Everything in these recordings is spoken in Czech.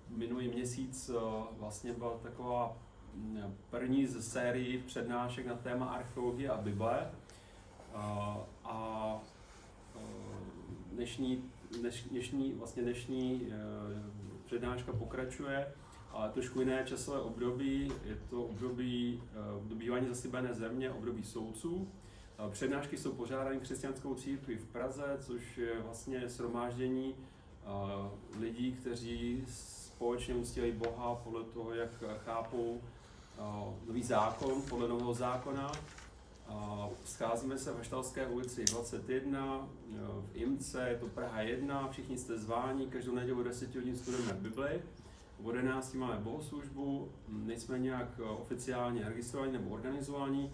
Minulý měsíc vlastně byla taková první z sérii přednášek na téma archeologie a Bible. Dnešní přednáška pokračuje, ale trošku jiné časové období. Je to období dobývání zaslíbené země, období soudců. Přednášky jsou pořádány křesťanskou církví v Praze, což je vlastně shromáždění lidí, kteří společně uctívají Boha podle toho, jak chápou nový zákon, podle nového zákona. Scházíme se v Haštalské ulici 21, v IMCE, je to Praha 1, všichni jste zváni, každou neděli o 10 hodin studujeme Bibli, v 11 máme bohoslužbu, nejsme nějak oficiálně registrovaní nebo organizovaní.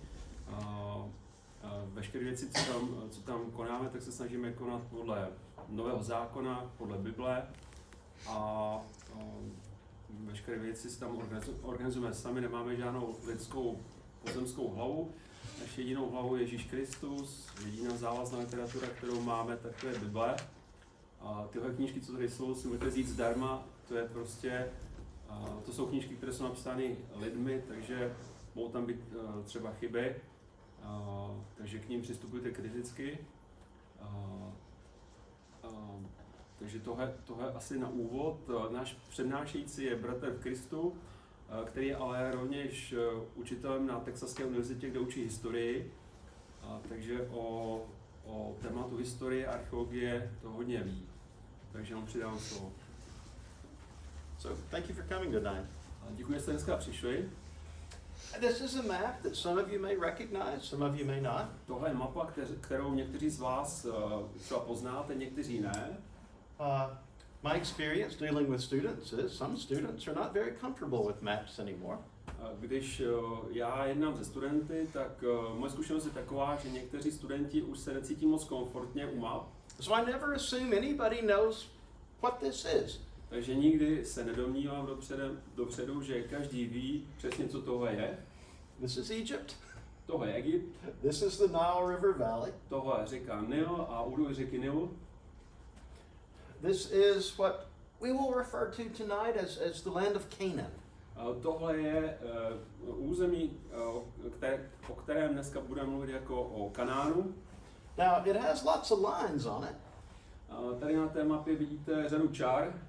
Veškeré věci, co tam konáme, tak se snažíme konat podle nového zákona, podle Bible a veškeré věci si tam organizujeme sami, nemáme žádnou lidskou pozemskou hlavu. Naší jedinou hlavou je Ježíš Kristus, jediná závazná literatura, kterou máme, tak to je Bible. A tyhle knížky, co tady jsou, si můžete vzít zdarma, to je prostě, to jsou knížky, které jsou napsány lidmi, takže mohou tam být třeba chyby, takže k ním přistupujte kriticky. Takže tohle asi na úvod. Náš přednášející je bratr v Kristu, který je ale rovněž učitelem na Texaské univerzitě, kde učí historii. Takže o tématu historie a archeologie to hodně ví. Takže vám přidám slovo. So, thank you for coming tonight. Děkuji, že jste dneska přišli. This is a map that some of you may recognize, some of you may not. Tohle je mapa, kterou někteří z vás třeba poznáte, někteří ne. My experience dealing with students is some students are not very comfortable with maps anymore. Když já jednám se studenty, tak moje zkušenost je taková, že někteří studenti už se necítí moc komfortně u map. So I never assume anybody knows what this is. Takže nikdy se nedomnívám dopředu, že každý ví přesně, co tohle je. This is Egypt. Tohle je Egypt. This is the Nile River Valley. Tohle je řeka Nil a údolí řeky Nilu. This is what we will refer to tonight as the land of Canaan. Tohle je území, o kterém dneska budeme mluvit jako o Kanánu. Now it has lots of lines on it. Tady na té mapě vidíte řadu čár.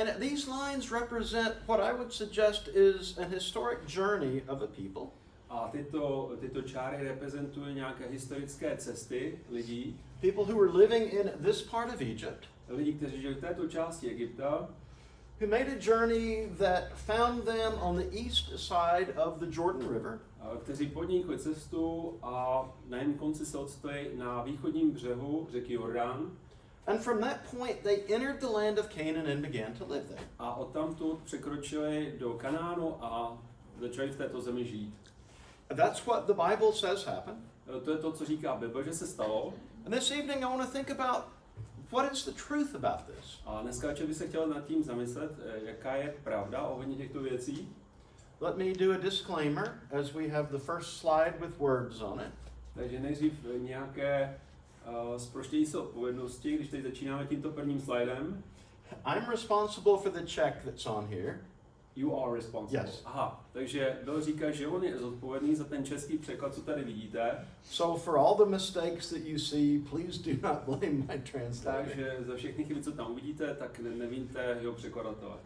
And these lines represent what I would suggest is an historic journey of a people. A tyto čáry reprezentují nějaké historické cesty lidí. People who were living in this part of Egypt. Lidi, kteří žili v této části Egypta. Who made a journey that found them on the east side of the Jordan River. Kteří podnikli cestu a na jednom konci se odstali na východním břehu řeky Jordán. And from that point they entered the land of Canaan and began to live there. A odtamtud překročili do Kanánu a začali v této zemi žít. That's what the Bible says happened. To je to, co říká Bible, že se stalo. And this evening I want to think about what is the truth about this. A dneska večer bych se chtěl nad tím zamyslet, jaká je pravda ohledně těchto věcí. Let me do a disclaimer as we have the first slide with words on it. Takže nejdřív nějaké zproštění se odpovědnosti, když teď začínáme tímto prvním slidem. I'm responsible for the check that's on here. You are responsible. Yes. Aha, takže Bill říká, že on je zodpovědný za ten český překlad, co tady vidíte. So for all the mistakes that you see, please do not blame my translator. Takže za všechny chyby, co tam uvidíte, tak nevíte jeho překladatele.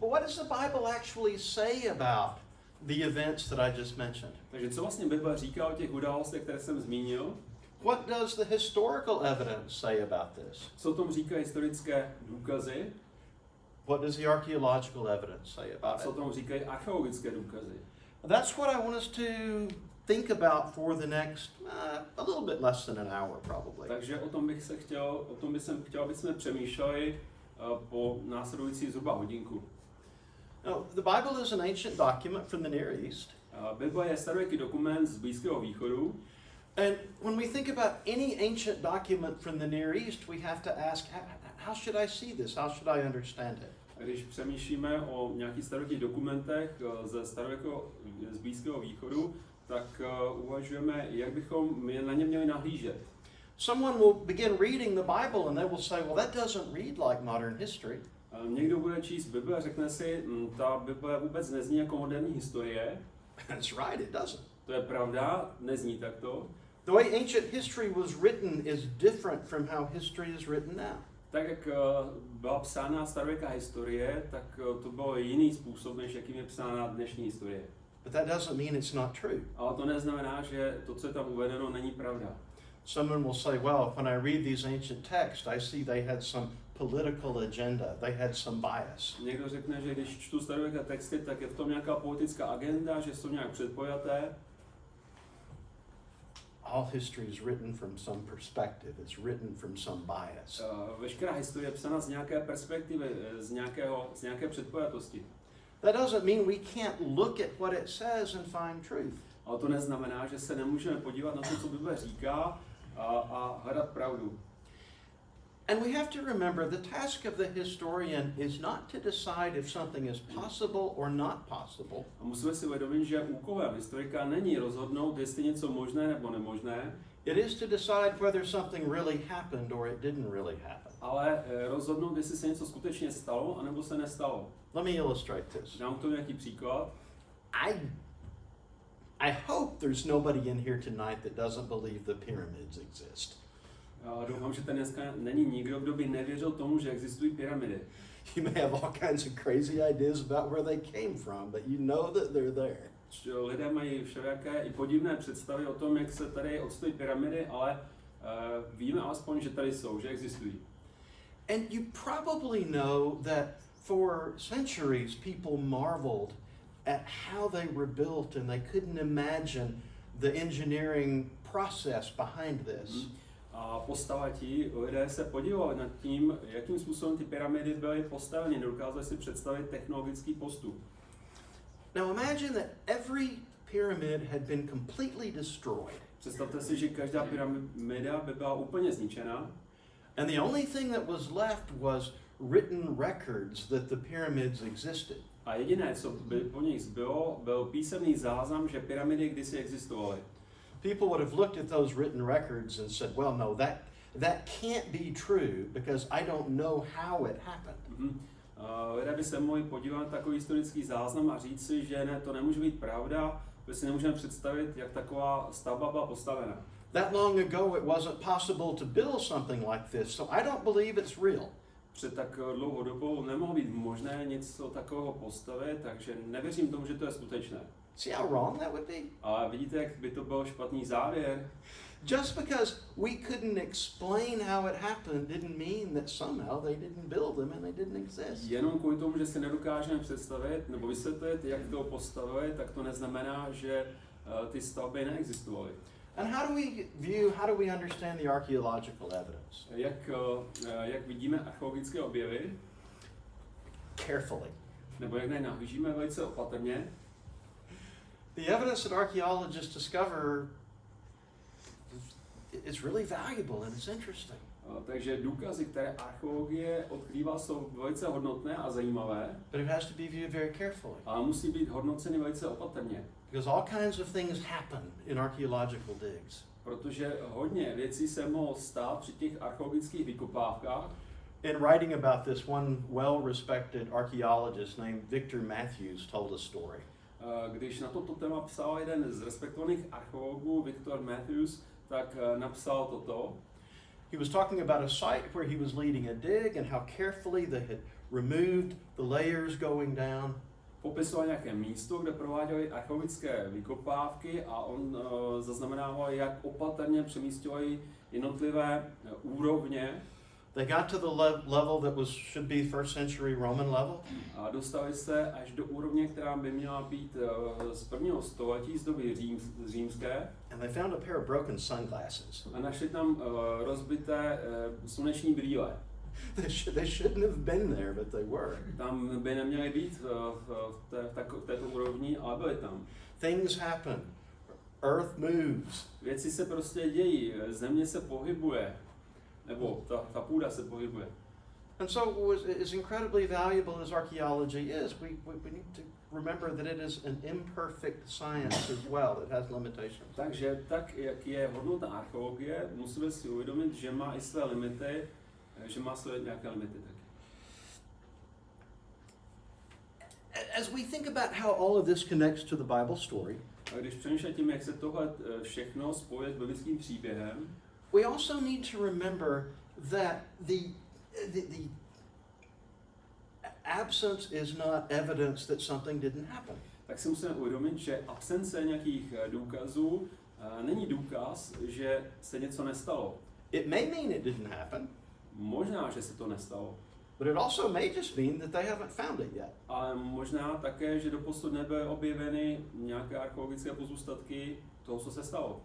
But what does the Bible actually say about the events that I just mentioned? Takže co vlastně Bible říká o těch událostech, které jsem zmínil? What does the historical evidence say about this? Co o tom říkají historické důkazy? What does the archaeological evidence say A about co o it? tom říkají archeologické důkazy? That's what I want us to think about for the next a little bit less than an hour probably. Takže o tom bych chtěl, aby jsme přemýšleli po následující zhruba hodinku. Now, the Bible is an ancient document from the Near East. Bible je starověký dokument z Blízkého východu. And when we think about any ancient document from the Near East, we have to ask, how should I see this? How should I understand it? A když přemýšlíme o nějakých starověkých dokumentech z Blízkého východu, tak uvažujeme, jak bychom na ně měli nahlížet. Someone will begin reading the Bible and they will say, well, that doesn't read like modern history. Někdo bude číst Bibli a řekne si, ta Bible vůbec nezní jako moderní historie. That's right, it doesn't. To je pravda, nezní takto. The way ancient history was written is different from how history is written now. Tak jak byla psána starověká historie, tak to byl jiný způsob, než jakým je psána dnešní historie. But that doesn't mean it's not true. Ale to neznamená, že to, co je tam uvedeno, není pravda. Someone will say, well, when I read these ancient texts, I see they had some political agenda, they had some bias. Někdo řekne, že když čtu starověké texty, tak je v tom nějaká politická agenda, že jsou nějak předpojaté. All history is written from some perspective. It's written from some bias. Veškerá historie je psána z nějaké perspektivy, z nějaké předpojatosti. That doesn't mean we can't look at what it says and find truth. Ale to neznamená, že se nemůžeme podívat na to, co Bible říká a hledat pravdu. And we have to remember the task of the historian is not to decide if something is possible or not possible. A musíme si uvědomit, že úkolem historika není rozhodnout, jestli něco možné nebo nemožné. It is to decide whether something really happened or it didn't really happen. Ale rozhodnout, jestli se něco skutečně stalo, anebo se nestalo. Let me illustrate this. Dám k tomu nějaký příklad. I hope there's nobody in here tonight that doesn't believe the pyramids exist. Já doufám, že ten dneska není nikdo, kdo by nevěřil tomu, že existují pyramidy. You may have all kinds of crazy ideas about where they came from, but you know that they're there. Lidé mají všelijaké i podivné představy o tom, jak se tady odstojí pyramidy, ale víme alespoň, že tady jsou, že existují. And you probably know that for centuries people marveled at how they were built and they couldn't imagine the engineering process behind this. A po staletí lidé se podívali nad tím, jakým způsobem ty pyramidy byly postaveny, nedokázali si představit technologický postup. Now imagine that every pyramid had been completely destroyed. Představte si, že každá pyramida by byla úplně zničena. And the only thing that was left was written records that the pyramids existed. A jediné, co by po nich zbylo, byl písemný záznam, že pyramidy kdysi existovaly. People would have looked at those written records and said, well, no, that can't be true because I don't know how it happened. Lidé by se mohli podívat na takový historický záznam a říct si, že ne, to nemůže být pravda, protože si nemůžeme představit, jak taková stavba byla postavena. That long ago it wasn't possible to build something like this, so I don't believe it's real. Před tak dlouhou dobou nemohlo být možné něco takového postavit, takže nevěřím tomu, že to je skutečné. See how wrong that would be? A vidíte, jak by to byl špatný závěr? Just because we couldn't explain how it happened didn't mean that somehow they didn't build them and they didn't exist. Jenom kvůli tomu, že si nedokážeme představit nebo vysvětlit, jak to postavili, tak to neznamená, že ty stavby neexistovaly. And how do we understand the archaeological evidence? Jak vidíme archeologické objevy? Carefully. Nebo jak nahlížíme velice opatrně? The evidence that archaeologists discover is really valuable and it's interesting. Takže důkazy, které archeologie odkrývá, jsou velice hodnotné a zajímavé. But it has to be viewed very carefully. Ale musí být hodnoceny velice opatrně. Because all kinds of things happen in archaeological digs. Protože hodně věcí se mohlo stát při těch archeologických vykopávkách. In writing about this, one well-respected archaeologist named Victor Matthews told a story. Když na toto téma psal jeden z respektovaných archeologů, Victor Matthews, tak napsal toto. He was talking about a site where he was leading a dig and how carefully they had removed the layers going down. Popisoval nějaké místo, kde prováděli archeologické vykopávky a on zaznamenával, jak opatrně přemístěli jednotlivé úrovně. They got to the level that should be first century Roman level. A dostali se až do úrovně, která by měla být z prvního století, z doby římské. And they found a pair of broken sunglasses. A našli tam rozbité sluneční brýle. They shouldn't have been there, but they were. Tam by neměly být v této úrovni, ale byly tam. Things happen. Earth moves. Věci se prostě dějí, země se pohybuje, nebo ta půda se pohybuje. And so as incredibly valuable as archaeology is, we need to remember that it is an imperfect science as well. It has limitations. Takže tak, jak je hodnota archeologie, musíme si uvědomit, že má i své limity, že má své nějaké limity taky. as we think about how all of this connects to the Bible story, A když přemýšlím tím, jak se tohle všechno spojuje s biblickým příběhem, we also need to remember that the absence is not evidence that something didn't happen. tak si musíme uvědomit, že absence nějakých důkazů není důkaz, že se něco nestalo. It may mean it didn't happen, Možná, že se to nestalo, but it also may just mean that they haven't found it yet. ale možná také, že doposud nebyly objeveny nějaké archeologické pozůstatky toho, co se stalo.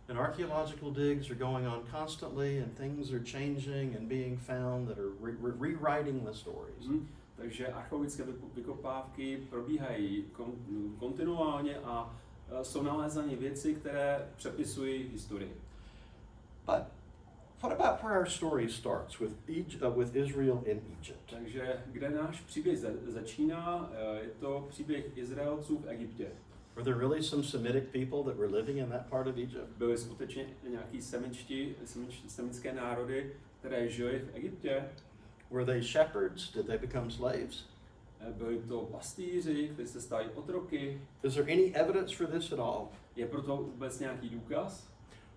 And archaeological digs are going on constantly, and things are changing and being found that are rewriting the stories. Takže archeologické vykopávky probíhají kontinuálně a jsou nalézány věci, které přepisují historii. But what about where our story starts with Israel in Egypt? Takže kde náš příběh začíná, je to příběh Izraelců v Egyptě. Were there really some Semitic people that were living in that part of Egypt? Byly skutečně nějaký semické národy, které žily v Egyptě. Were they shepherds? Did they become slaves? Byli to pastýři, kteří se stali otroky. Is there any evidence for this at all? Je proto vůbec nějaký důkaz?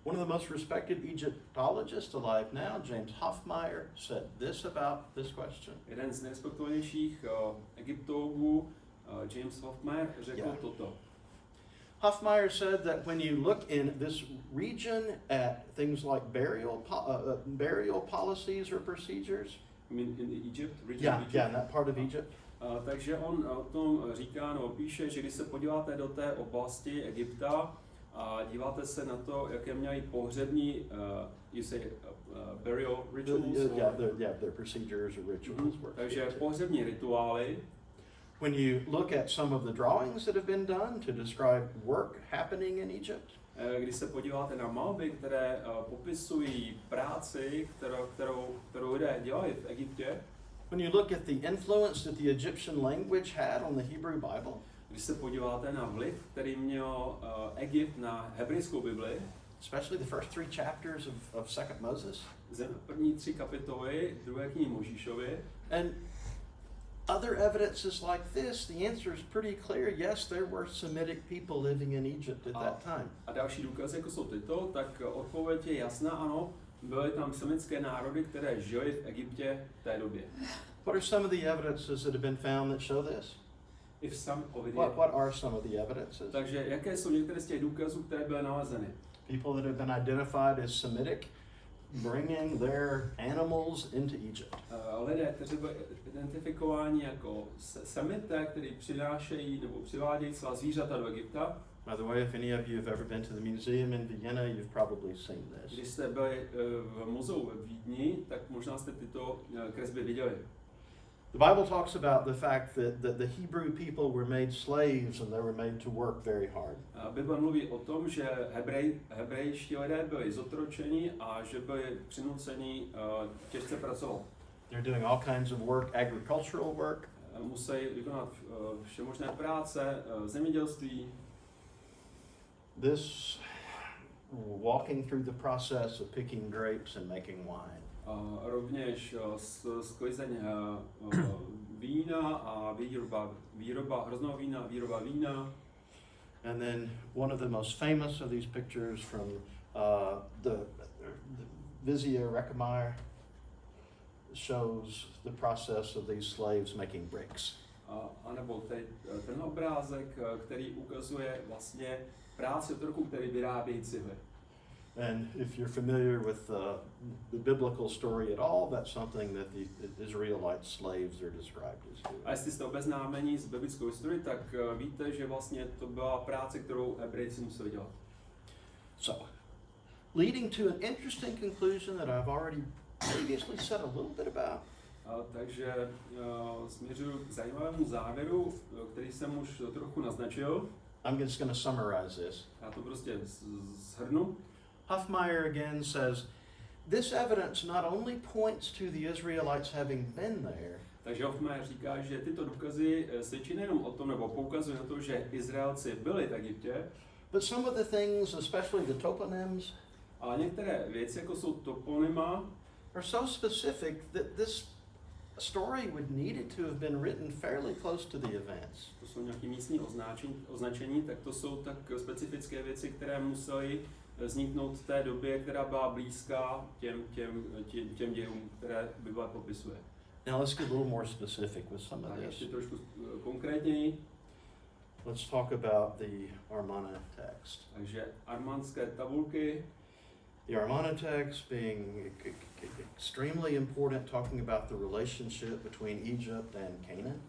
One of the most respected Egyptologists alive now, James Hofmeyr, said this about this question. Jeden z nejrespektovanějších egyptologů, James Hofmeyr, řekl toto. Hofmeyr said that when you look in this region at things like burial policies or procedures, In Egypt, region Egypt. Yeah, in that part of Egypt. Takže on o tom říká, nebo píše, že když se podíváte do té oblasti Egypta a díváte se na to, jaké měli pohřební burial rituals. Their procedures or rituals. Takže pohřební rituály. When you look at some of the drawings that have been done to describe work happening in Egypt, když se podíváte na malby, které popisují práci, kterou lidé dělali v Egyptě, when you look at the influence that the Egyptian language had on the Hebrew Bible, když se podíváte na vliv, který měl Egypt na hebrejskou Bibli, especially the first 3 chapters of Second Moses, první 3 kapitoly druhé knihy Mojžíšovy, and other evidences like this, the answer is pretty clear. Yes, there were Semitic people living in Egypt at that time. A další důkazy, jako jsou tyto, tak odpověď je jasná, ano, byly tam semické národy, které žily v Egyptě v té době. What are some of the evidences that have been found that show this? What are some of the evidences? Takže jaké jsou některé z těch důkazů, které byly nalezeny? People that have been identified as Semitic bringing their animals into Egypt. Lidé, kteří byli identifikováni jako semité, kteří přinášejí nebo přivádějí svá zvířata do Egypta. By the way, if any of you have ever been to the museum in Vienna, you've probably seen this. Když jste byli v muzeu ve Vídni, tak možná jste tyto kresby viděli. The Bible talks about the fact that the Hebrew people were made slaves and they were made to work very hard. Bible mluví o tom, že hebrejští lidé byli zotročeni a že byli přinuceni těžce pracovat. They're doing all kinds of work, agricultural work. Musí vykonat všemožné práce, zemědělství. This walking through the process of picking grapes and making wine. Rovněž sklizeň vína a výroba hrozného vína, výroba vína. And then one of the most famous of these pictures from the Vizier Rechamar shows the process of these slaves making bricks. A nebo ten obrázek, který ukazuje vlastně práci otroků, který vyrábějí cihly. And if you're familiar with the biblical story at all, that's something that the Israelite slaves are described as doing. A jestli jste obeznámeni s biblickou historií, tak víte, že vlastně to byla práce, kterou Hebrejci museli dělat. So, leading to an interesting conclusion that I've already previously said a little bit about. Takže směřuji k zajímavému závěru, který jsem už trochu naznačil. I'm just going to summarize this. Já to prostě shrnu. Hofmeyr again says, this evidence not only points to the Israelites having been there, takže Hofmeyr říká, že tyto důkazy svědčí nejenom o tom, nebo poukazují na to, že Izraelci byli v Egyptě, but some of the things, especially the toponyms, ale některé věci, jako jsou toponyma, are so specific that story would needed to have been written fairly close to the events. To jsou nějaké místní označení, tak to jsou tak specifické věci, které musely vzniknout v té době, která byla blízká těm dějům, které Bible popisuje. Now let's get a little more specific with some of Tak this. ještě trošku konkrétněji. Let's talk about the Amarna text. Takže armánské tabulky. The Amarna text being extremely important, talking about the relationship between Egypt and Canaan.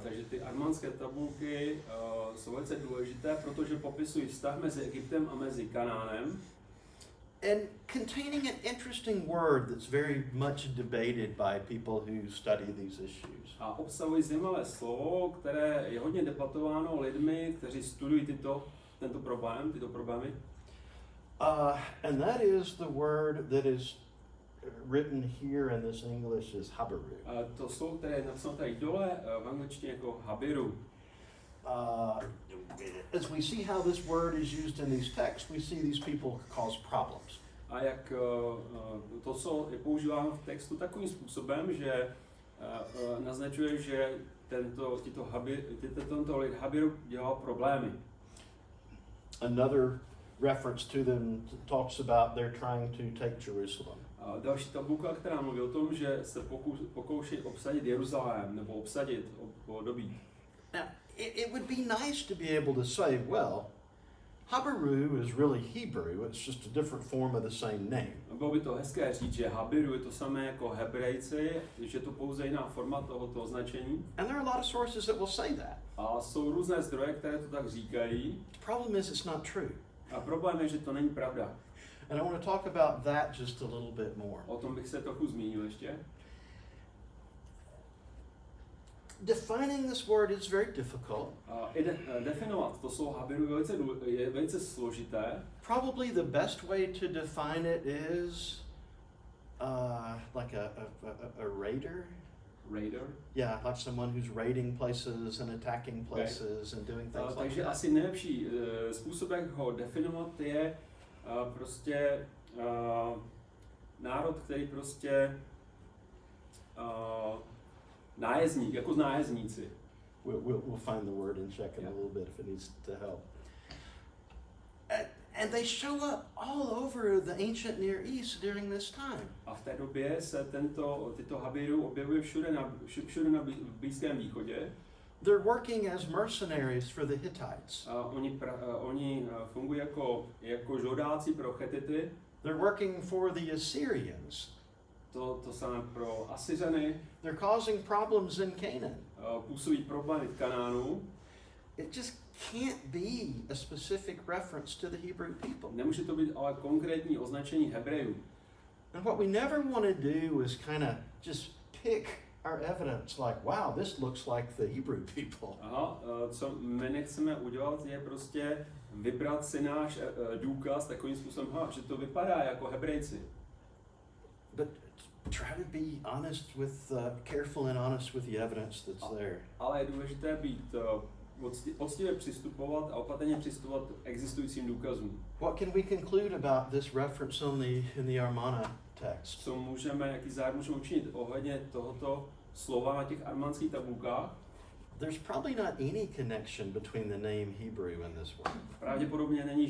Takže ty armánské tabulky jsou velice důležité, protože popisují vztah mezi Egyptem a mezi Kanánem. And containing an interesting word that's very much debated by people who study these issues. A obsahují zajímavé slovo, které je hodně debatováno lidmi, kteří studují tyto problémy. And that is the word that is written here in this English is habiru. To slovo, které je napsáno tady dole v angličtině jako habiru. As we see how this word is used in these texts, we see these people cause problems. A jak to, co je používáno v textu takovým způsobem, že naznačuje, že tento lid habiru dělal problémy. Another reference to them talks about they're trying to take Jerusalem. A další tabulka, která mluví o tom, že se pokouší obsadit Jeruzalém nebo obsadit Dobytí. Now, it would be nice to be able to say, well, habiru is really Hebrew, it's just a different form of the same name. Bylo by to hezké říct, že habiru je to samé jako Hebrejci, že je to pouze jiná forma tohoto označení. And there are a lot of sources that will say that. A jsou různé zdroje, které to tak říkají. The problem is it's not true. A problém je, že to není pravda. And I want to talk about that just a little bit more. O tom bych se trochu zmínil ještě. Defining this word is very difficult. Definovat to slovo habiru je velice složité. Probably the best way to define it is like a raider. Raider. Yeah, like someone who's raiding places and attacking places and doing things like Takže that. asi nejlepší způsob, jak ho definovat, je prostě národ, který prostě nájezdník, jako nájezdníci. We'll find the word and check in a little bit if it needs to help. And they show up all over the ancient Near East during this time. A v té době se tyto habiru objevuje všude na Blízkém východě. They're working as mercenaries for the Hittites. Oni fungují jako žoldáci pro Chetity. They're working for the Assyrians. To samé pro Asyřany. They're causing problems in Canaan. Působí problémy v Kanánu. It just can't be a specific reference to the Hebrew people. Nemůže to být ale konkrétní označení Hebrejů. And what we never want to do is kind of just pick our evidence like, wow, this looks like the Hebrew people. Co my nechceme udělat, je prostě vybrat si náš důkaz takovým způsobem, že to vypadá jako Hebrejci. But try to be honest with, careful and honest with the evidence that's there. Ale je důležité být poctivě přistupovat a opatrně přistupovat k existujícím důkazům. What can we conclude about this reference in the Amarna text? Jaký závěr můžeme učinit ohledně tohoto slova na těch armánských tabulkách? There's probably not any connection between the name Hebrew and this word. Pravděpodobně není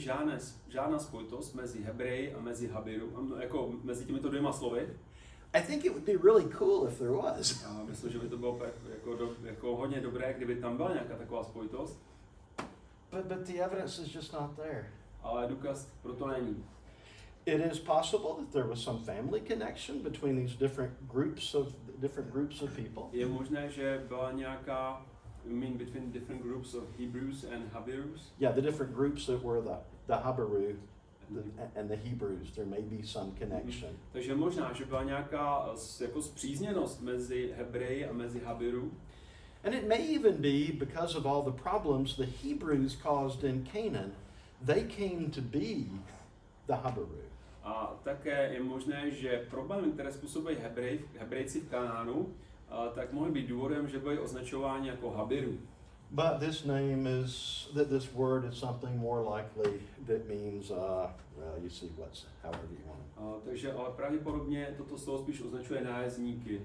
žádná spojitost mezi Hebreji a mezi habiru, jako mezi těmito dvěma slovy. I think it would be really cool if there was. A myslím, že by to bylo jako hodně dobré, kdyby tam byla nějaká taková spojitost. But the evidence is just not there. Ale důkaz proto není. It is possible that there was some family connection between these different groups of people. Je možné, že byla nějaká between different groups of Hebrews and Habirus. Yeah, the different groups that were the Habiru and the Hebrews, there may be some connection. Takže možná, že byla nějaká jako spřízněnost mezi Hebreji a mezi Habiru. And it may even be because of all the problems the Hebrews caused in Canaan, they came to be the Habiru. A také je možné, že problémy, které způsobují Hebrejci v Kanánu, tak mohly být důvodem, že byli označováni jako Habiru. But this this word is something more likely that means, well, you see however you want. Takže ale pravděpodobně toto slovo spíš označuje nájezdníky.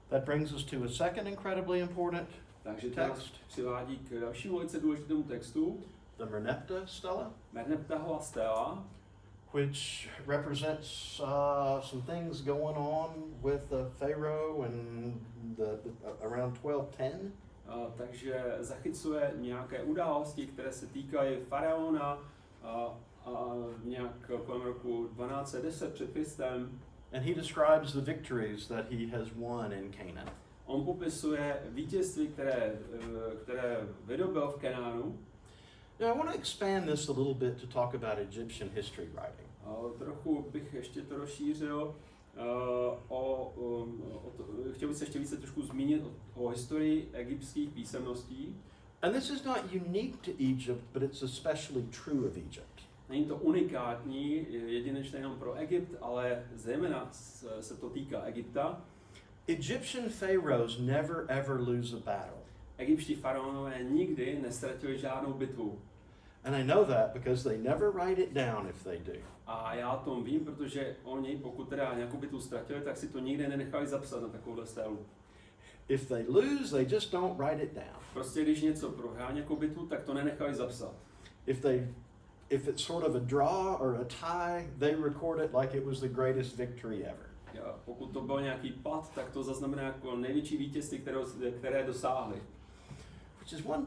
That brings us to a second incredibly important Takže to nás přivádí k dalšímu velice důležitému textu, the Merneptah stela, Merneptahova stéla, which represents some things going on with the Pharaoh and around 1210. Takže zachycuje nějaké události, které se týkají faraona nějak kolem roku 1210 před Kristem. And he describes the victories that he has won in Canaan. On popisuje vítězství, které vydobyl v Kenánu. Now I want to expand this a little bit to talk about Egyptian history writing. Trochu bych ještě to rozšířil. Chtěl bych se ještě více trošku zmínit o historii egyptských písemností. And this is not unique to Egypt, but it's especially true of Egypt. Není to unikátní, jedinečné jenom pro Egypt, ale zejména se to týká Egypta. Egyptian pharaohs never ever lose a battle. Egyptští faraonové nikdy neztratili žádnou bitvu. And I know that because they never write it down if they do. A já o tom vím, protože oni, pokud teda nějakou bitvu ztratili, tak si to nikdy nenechali zapsat na takovouhle stélu. If they lose, they just don't write it down. Prostě když něco prohrál nějakou bitvu, tak to nenechali zapsat. If it's sort of a draw or a tie, they record it like it was the greatest victory ever. Pokud to byl nějaký pad, tak to zaznamená jako největší vítězství, které dosáhli. Which is one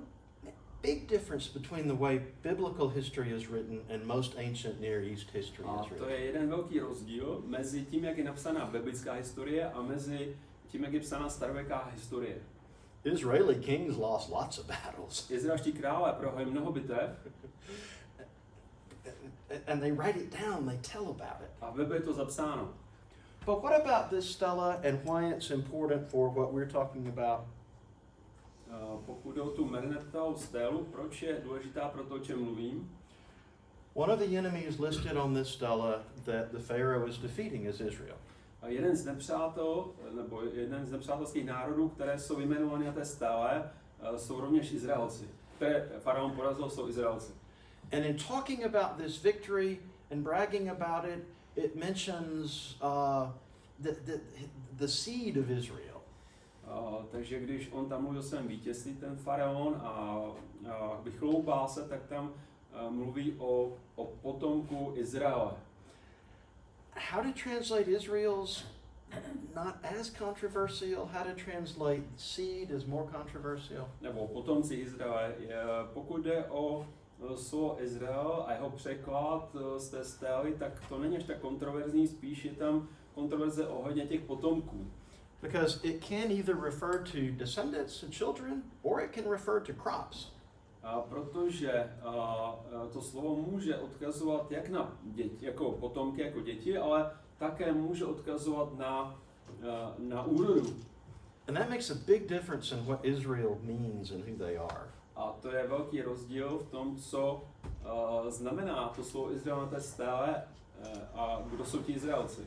big difference between the way biblical history is written and most ancient Near East history is written. A to je jeden velký rozdíl mezi tím, jak je napsaná biblická historie a mezi tím, jak je psaná starověká historie. Israeli kings lost lots of battles. Izraelští králové prohráli mnoho bitev. And they write it down, they tell about it. A v Bibli je to zapsáno. But what about this stela and why it's important for what we're talking about? Pokud jde o tu Merneptahovu stélu, proč je důležitá pro to, o čem mluvím? One of the enemies listed on this stela that the Pharaoh is defeating is Israel. Jeden z nepřátel, nebo jeden z nepřátelských národů, které jsou jmenovány na té stéle, jsou rovněž Izraelci. Které faraon porazil, jsou Izraelci. And in talking about this victory and bragging about it, it mentions the seed of Israel. Takže když on tam mluví o svém vítězství, ten faraon, a vychloubá se, tak tam mluví o potomku Izraele. How to translate Israel's not as controversial? How to translate seed is more controversial? Nebo potomci Izraele. Pokud jde o slovo Izrael a jeho překlad z té stély, tak to není až tak kontroverzní, spíš je tam kontroverze ohledně těch potomků. Because it can either refer to descendants, to children, or it can refer to crops. Protože to slovo může odkazovat jak na děti, jako potomky, jako děti, ale také může odkazovat na úrodu. And that makes a big difference in what Israel means and who they are. A to je velký rozdíl v tom, co znamená to slovo Izrael na té stéle a kdo jsou ti Izraelci.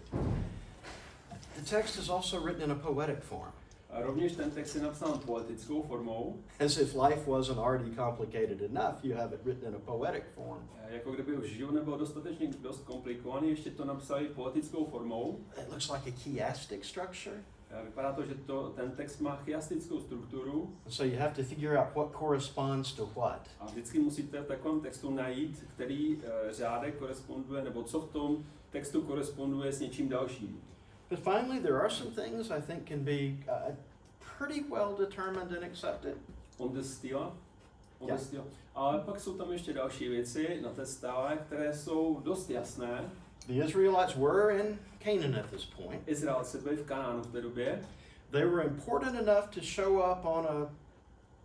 The text is also written in a poetic form. A rovněž ten text je napsán poetickou formou. As if life wasn't already complicated enough, you have it written in a poetic form. Jako kdyby už život nebyl dostatečně dost komplikovaný, ještě to napsali poetickou formou. It looks like a chiastic structure. Vypadá to, že ten text má chiastickou strukturu. So you have to figure out what corresponds to what. A vždycky musíte v takovém textu najít, který řádek koresponduje, nebo co v tom textu koresponduje s něčím dalším. But finally, there are some things I think can be pretty well determined and accepted. On the style. Ale pak jsou tam ještě další věci na té stále, které jsou dost jasné. The Israelites were in Canaan at this point. Izraelci byli v Kanánu v té době. They were important enough to show up on a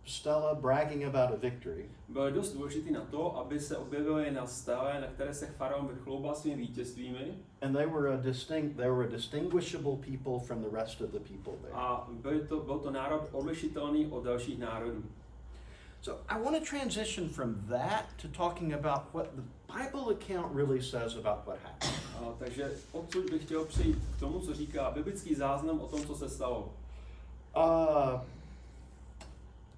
stela bragging about a victory. Byli dost důležitý na to, aby se objevili na stále, na které se faraon vychloubal svými vítězstvími. And they were a distinguishable people from the rest of the people there. A byl to národ odlišitelný od dalších národů. So I want to transition from that to talking about what the Bible account really says about what happened. Takže odsud bych chtěl přijít k tomu, co říká biblický záznam o tom, co se stalo.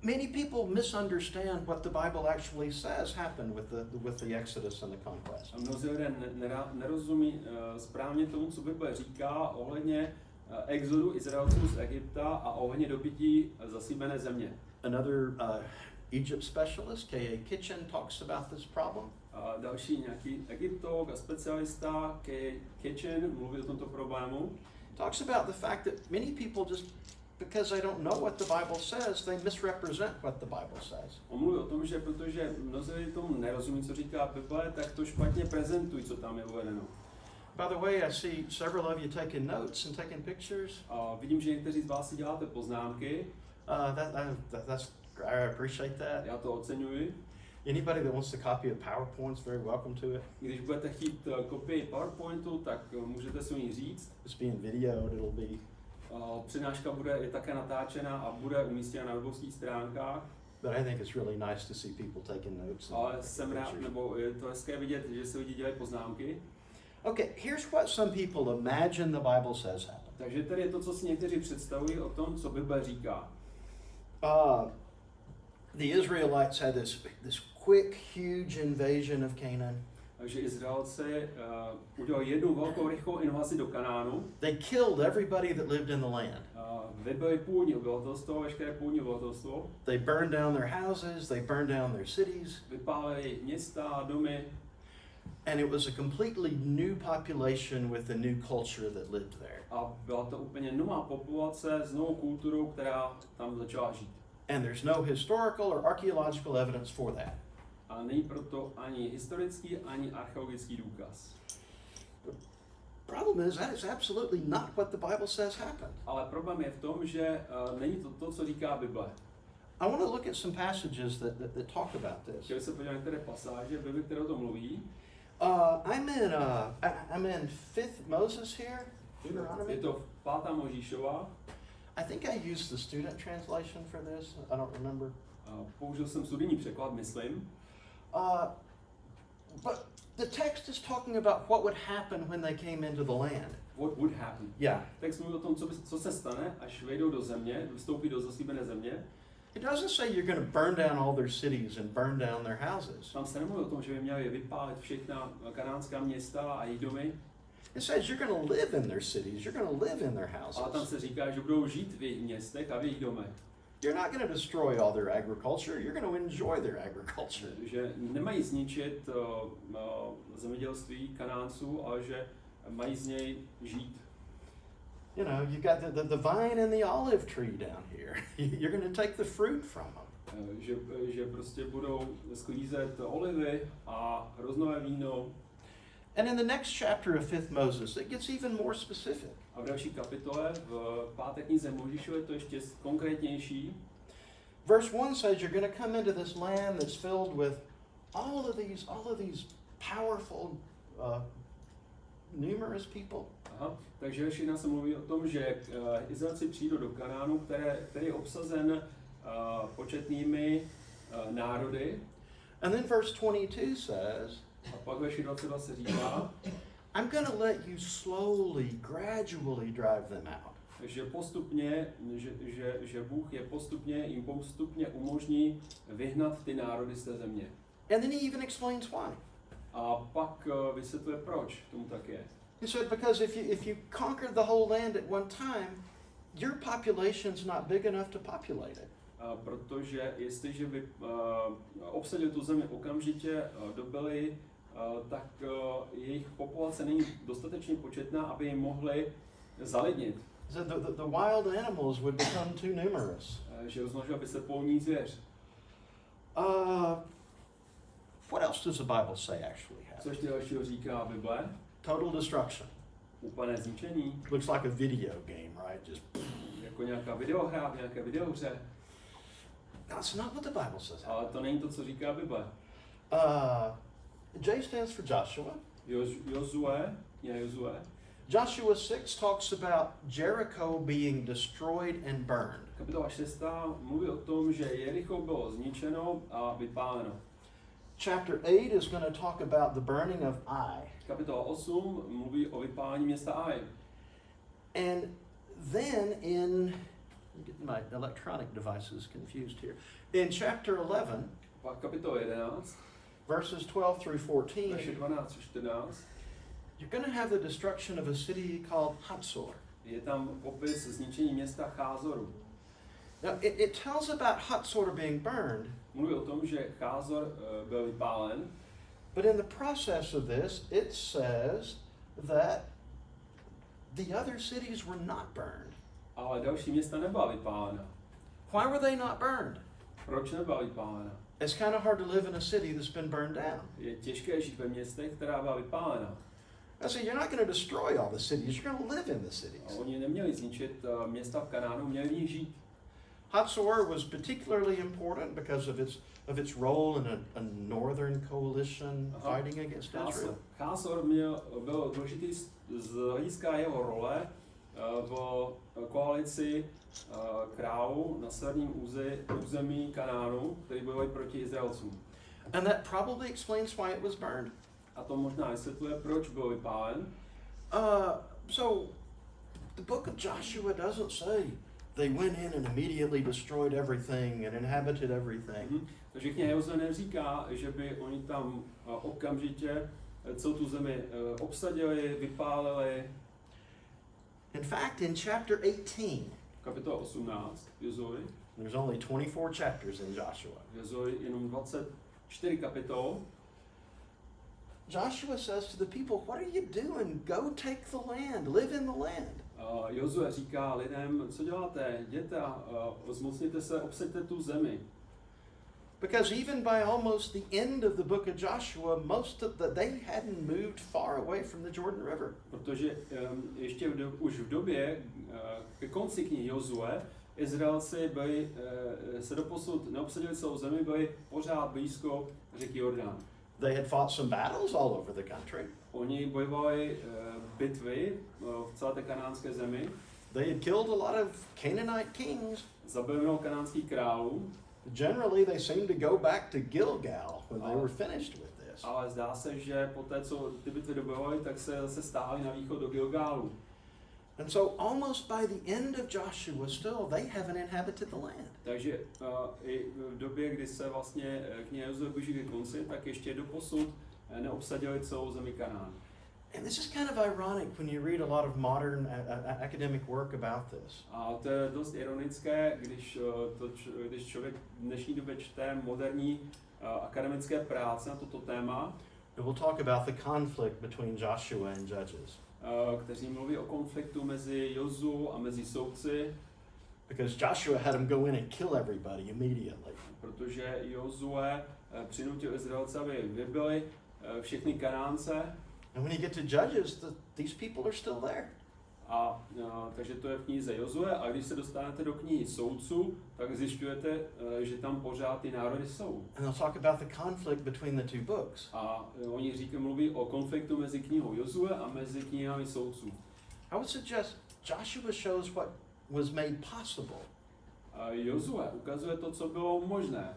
Many people misunderstand what the Bible actually says happened with the Exodus and the conquest. A mnozí lidé nerozumí správně tomu, co Bible říká ohledně exodu Izraelců z Egypta a ohně dobytí zaslíbené země. Another Egypt specialist, K.A. Kitchen, talks about this problem. A další nějaký egyptolog a specialista K.A. Kitchen mluví o tomto problému. Talks about the fact that many people just because they don't know what the Bible says, they misrepresent what the Bible says. On mluví o tom, že protože mnozí tomu nerozumí, co říká Bible, tak to špatně prezentují, co tam je uvedeno. By the way, I see several of you taking notes and taking pictures. A vidím, že někteří z vás si děláte poznámky. I appreciate that. Já to oceňuji. Anybody that wants a copy of PowerPoint is very welcome to it. Když budete chtít kopii PowerPointu, tak můžete si o ní říct. It's being videoed, it'll be. Přednáška je také natáčena a bude umístěna na webových stránkách. But I think it's really nice to see people taking notes. Ale jsem rád, nebo je to hezké vidět, že se lidi dělají poznámky. Okay, here's what some people imagine the Bible says happened. Takže tady je to, co si někteří představují o tom, co Bible říká. The Israelites had this quick, huge invasion of Canaan. Takže Izraelci udělali jednu velkou rychlou invazi do Kanánu. They killed everybody that lived in the land. Vybili původní obyvatelstvo, veškeré původní obyvatelstvo. They burned down their houses, they burned down their cities. Vypálili města, domy. And it was a completely new population with a new culture that lived there. A byla to úplně nová populace s novou kulturou, která tam začala žít. And there's no historical or archaeological evidence for that. A není proto ani historický, ani archeologický důkaz. The problem is that is absolutely not what the Bible says happened. Ale problém je v tom, že není to, co říká Bible. I want to look at some passages that talk about this. Chtěl se podívat některé pasáže v Bibli, které o tom mluví. I'm in 5th Moses here. Je to 5. Možíšova. I think I used the student translation for this. I don't remember. Použil jsem studijní překlad, myslím. But the text is talking about what would happen when they came into the land. What would happen? Yeah. Text mluví o tom, co se stane, až vejdou do země, vstoupí do zaslíbené země. It doesn't say you're going to burn down all their cities and burn down their houses. Tam se nemluví o tom, že by měli vypálit všechna kanánská města a jejich domy. It says you're going to live in their cities, you're going to live in their houses. Ale tam se říká, že budou žít v jejich městech a v jejich domech. You're not going to destroy all their agriculture, you're going to enjoy their agriculture. Že nemají zničit zemědělství Kanánců, ale že mají z něj žít. You know, you've got the vine and the olive tree down here. You're going to take the fruit from them. Že prostě budou sklízet olivy a hroznové víno. And in the next chapter of 5th Moses, it gets even more specific. A v další kapitole, v 5. knize Mojžíšově, to ještě konkrétnější. Verse 1 says you're going to come into this land that's filled with all of these powerful, numerous people. Aha, takže verš 1 se mluví o tom, že Izraelci přijdou do Kanánu, který je obsazen početnými národy. And then verse 22 says, a pak verši 22 se říká, I'm going to let you slowly, gradually drive them out. Že postupně, že Bůh jim postupně umožní vyhnat ty národy z té země. And then he even explains why. A pak vysvětluje, proč tomu tak je. He said, because if you conquered the whole land at one time, your population's not big enough to populate it. Protože jestliže by obsadili tu zemi okamžitě, dobyli, tak jejich populace není dostatečně početná, aby jim mohli zalidnit. So the wild animals would become too numerous. Že rozmnožila by se polní zvěř. What else does the Bible say actually Co happen? ještě dalšího říká Bible? Total destruction. Úplné zničení. Looks like a video game, right? Just Jako nějaká videohra, nějaké videohře. that's not what the Bible says. Ale to není to, co říká Bible. J stands for Joshua. Jozue. Joshua 6 talks about Jericho being destroyed and burned. Kapitola 6 mluví o tom, že Jericho bylo zničeno a vypáleno. Chapter 8 is going to talk about the burning of Ai. Kapitola 8 mluví o vypálení města Ai. And then I'm getting my electronic devices confused here. In chapter 11, Pak kapitola 11, verses 12 through 14, verše 12 až 14, you're going to have the destruction of a city called Hatzor. je tam popis zničení města Cházoru. Now, it tells about Hatzor being burned, Mluví o tom, že Cházor byl vypálen, but in the process of this, it says that the other cities were not burned. ale další města nebyla vypálena. Why were they not burned? Proč nebyla vypálena? It's kind of hard to live in a city that's been burned down. Je těžké žít ve městech, která byla vypálena. I say, you're not going to destroy all the cities, you're going to live in the cities. A oni neměli zničit města v Kanánu, měli v nich žít. Hatzor was particularly important because of its role in a northern coalition fighting against Israel. Cházor byl důležitý z hlediska jeho role v koalici králů na severním území Kanánu, který bojovali proti Izraelcům. And that probably explains why it was burned. A to možná vysvětluje, proč byl vypálen. So the book of Joshua doesn't say they went in and immediately destroyed everything and inhabited everything. Takže kniha Jozue neříká, že by oni tam okamžitě celou tu zemi obsadili, vypálili. In fact, in chapter 18, Kapitola 18 Jozue, there's only 24 chapters in Joshua. Jozue jenom 24 kapitol. Joshua says to the people, what are you doing? Go take the land, live in the land. Jozue říká lidem, co děláte? Jděte a zmocněte se, obsaďte tu zemi. Because even by almost the end of the book of Joshua, they hadn't moved far away from the Jordan River. Protože ještě už v době, ke konci knihy Jozue, Izraelci byli, se doposud neobsadili celou zemi, byli pořád blízko řeky Jordán. They had fought some battles all over the country. Oni bojovali bitvy v celé té kanánské zemi. They had killed a lot of Canaanite kings. Zabili mnoho kanánských králů. Generally, they seemed to go back to Gilgal when they were finished with this. Ale zdá se, že poté, co ty bitvy dobojovali, tak se zase stáhli na východ do Gilgálu. And so almost by the end of Joshua still, they haven't inhabited the land. Takže i v době, kdy se vlastně kniha Jozue blíží ke konci, tak ještě doposud neobsadili celou zemi Kanán. And this is kind of ironic when you read a lot of modern academic work about this. A to je dost ironické, když člověk v dnešní době čte moderní akademické práce na toto téma. We'll talk about the conflict between Joshua and Judges. Kteří mluví o konfliktu mezi Jozu a mezi soudci. Because Joshua had them go in and kill everybody immediately. Protože Jozue přinutil Izraelce, aby vybili všechny Kanánce. And when you get to Judges, these people are still there. Takže to je v knize Jozue, a když se dostanete do knihy soudců, tak zjišťujete, že tam pořád ty národy jsou. And they'll talk about the conflict between the two books. A oni mluví o konfliktu mezi knihou Jozue a mezi knihami soudců. I would suggest Joshua shows what was made possible. Jozue ukazuje to, co bylo možné.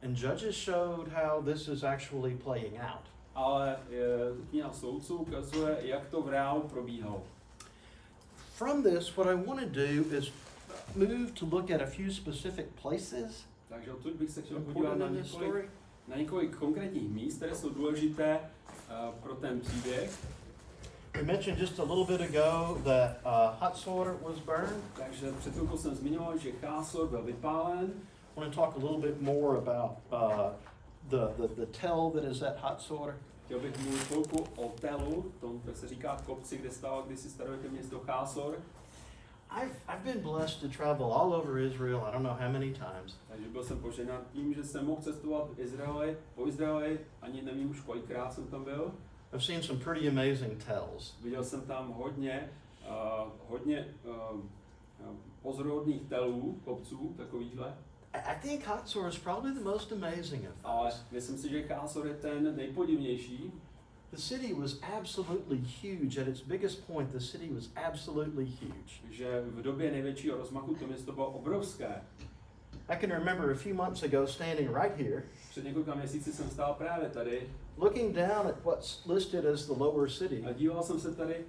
And Judges showed how this is actually playing out. Ale kniha soudců ukazuje, jak to v reálu probíhalo. From this, what I want to do is move to look at a few specific places. Takže odtud bych se chtěl podívat na několik konkrétních míst, které jsou důležité pro ten příběh. We mentioned just a little bit ago that Hatzor was burned. Takže před chvilkou jsem zmiňoval, že Cházor byl vypálen. I want to talk a little bit more about the tell that is at Hatzor. Chtěl bych mluvit chvilku o Telu, tomu, jak se říká kopci, kde stalo kdysi starověké město Cházor. I've been blessed to travel all over Israel, I don't know how many times. Takže byl jsem požehnán tím, že jsem mohl cestovat po Izraeli, ani nevím už kolikrát jsem tam byl. I've seen some pretty amazing tells. Viděl jsem tam hodně pozoruhodných telů, kopců, takovýchhle. I think Hatzor is probably the most amazing of Ale those. myslím si, že Cházor je ten nejpodivnější. The city was absolutely huge. At its biggest point, the city was absolutely huge. Že v době největšího rozmachu to město bylo obrovské. I can remember a few months ago standing right here. Před několika měsíci jsem stál právě tady. Looking down at what's listed as the lower city. A díval jsem se tady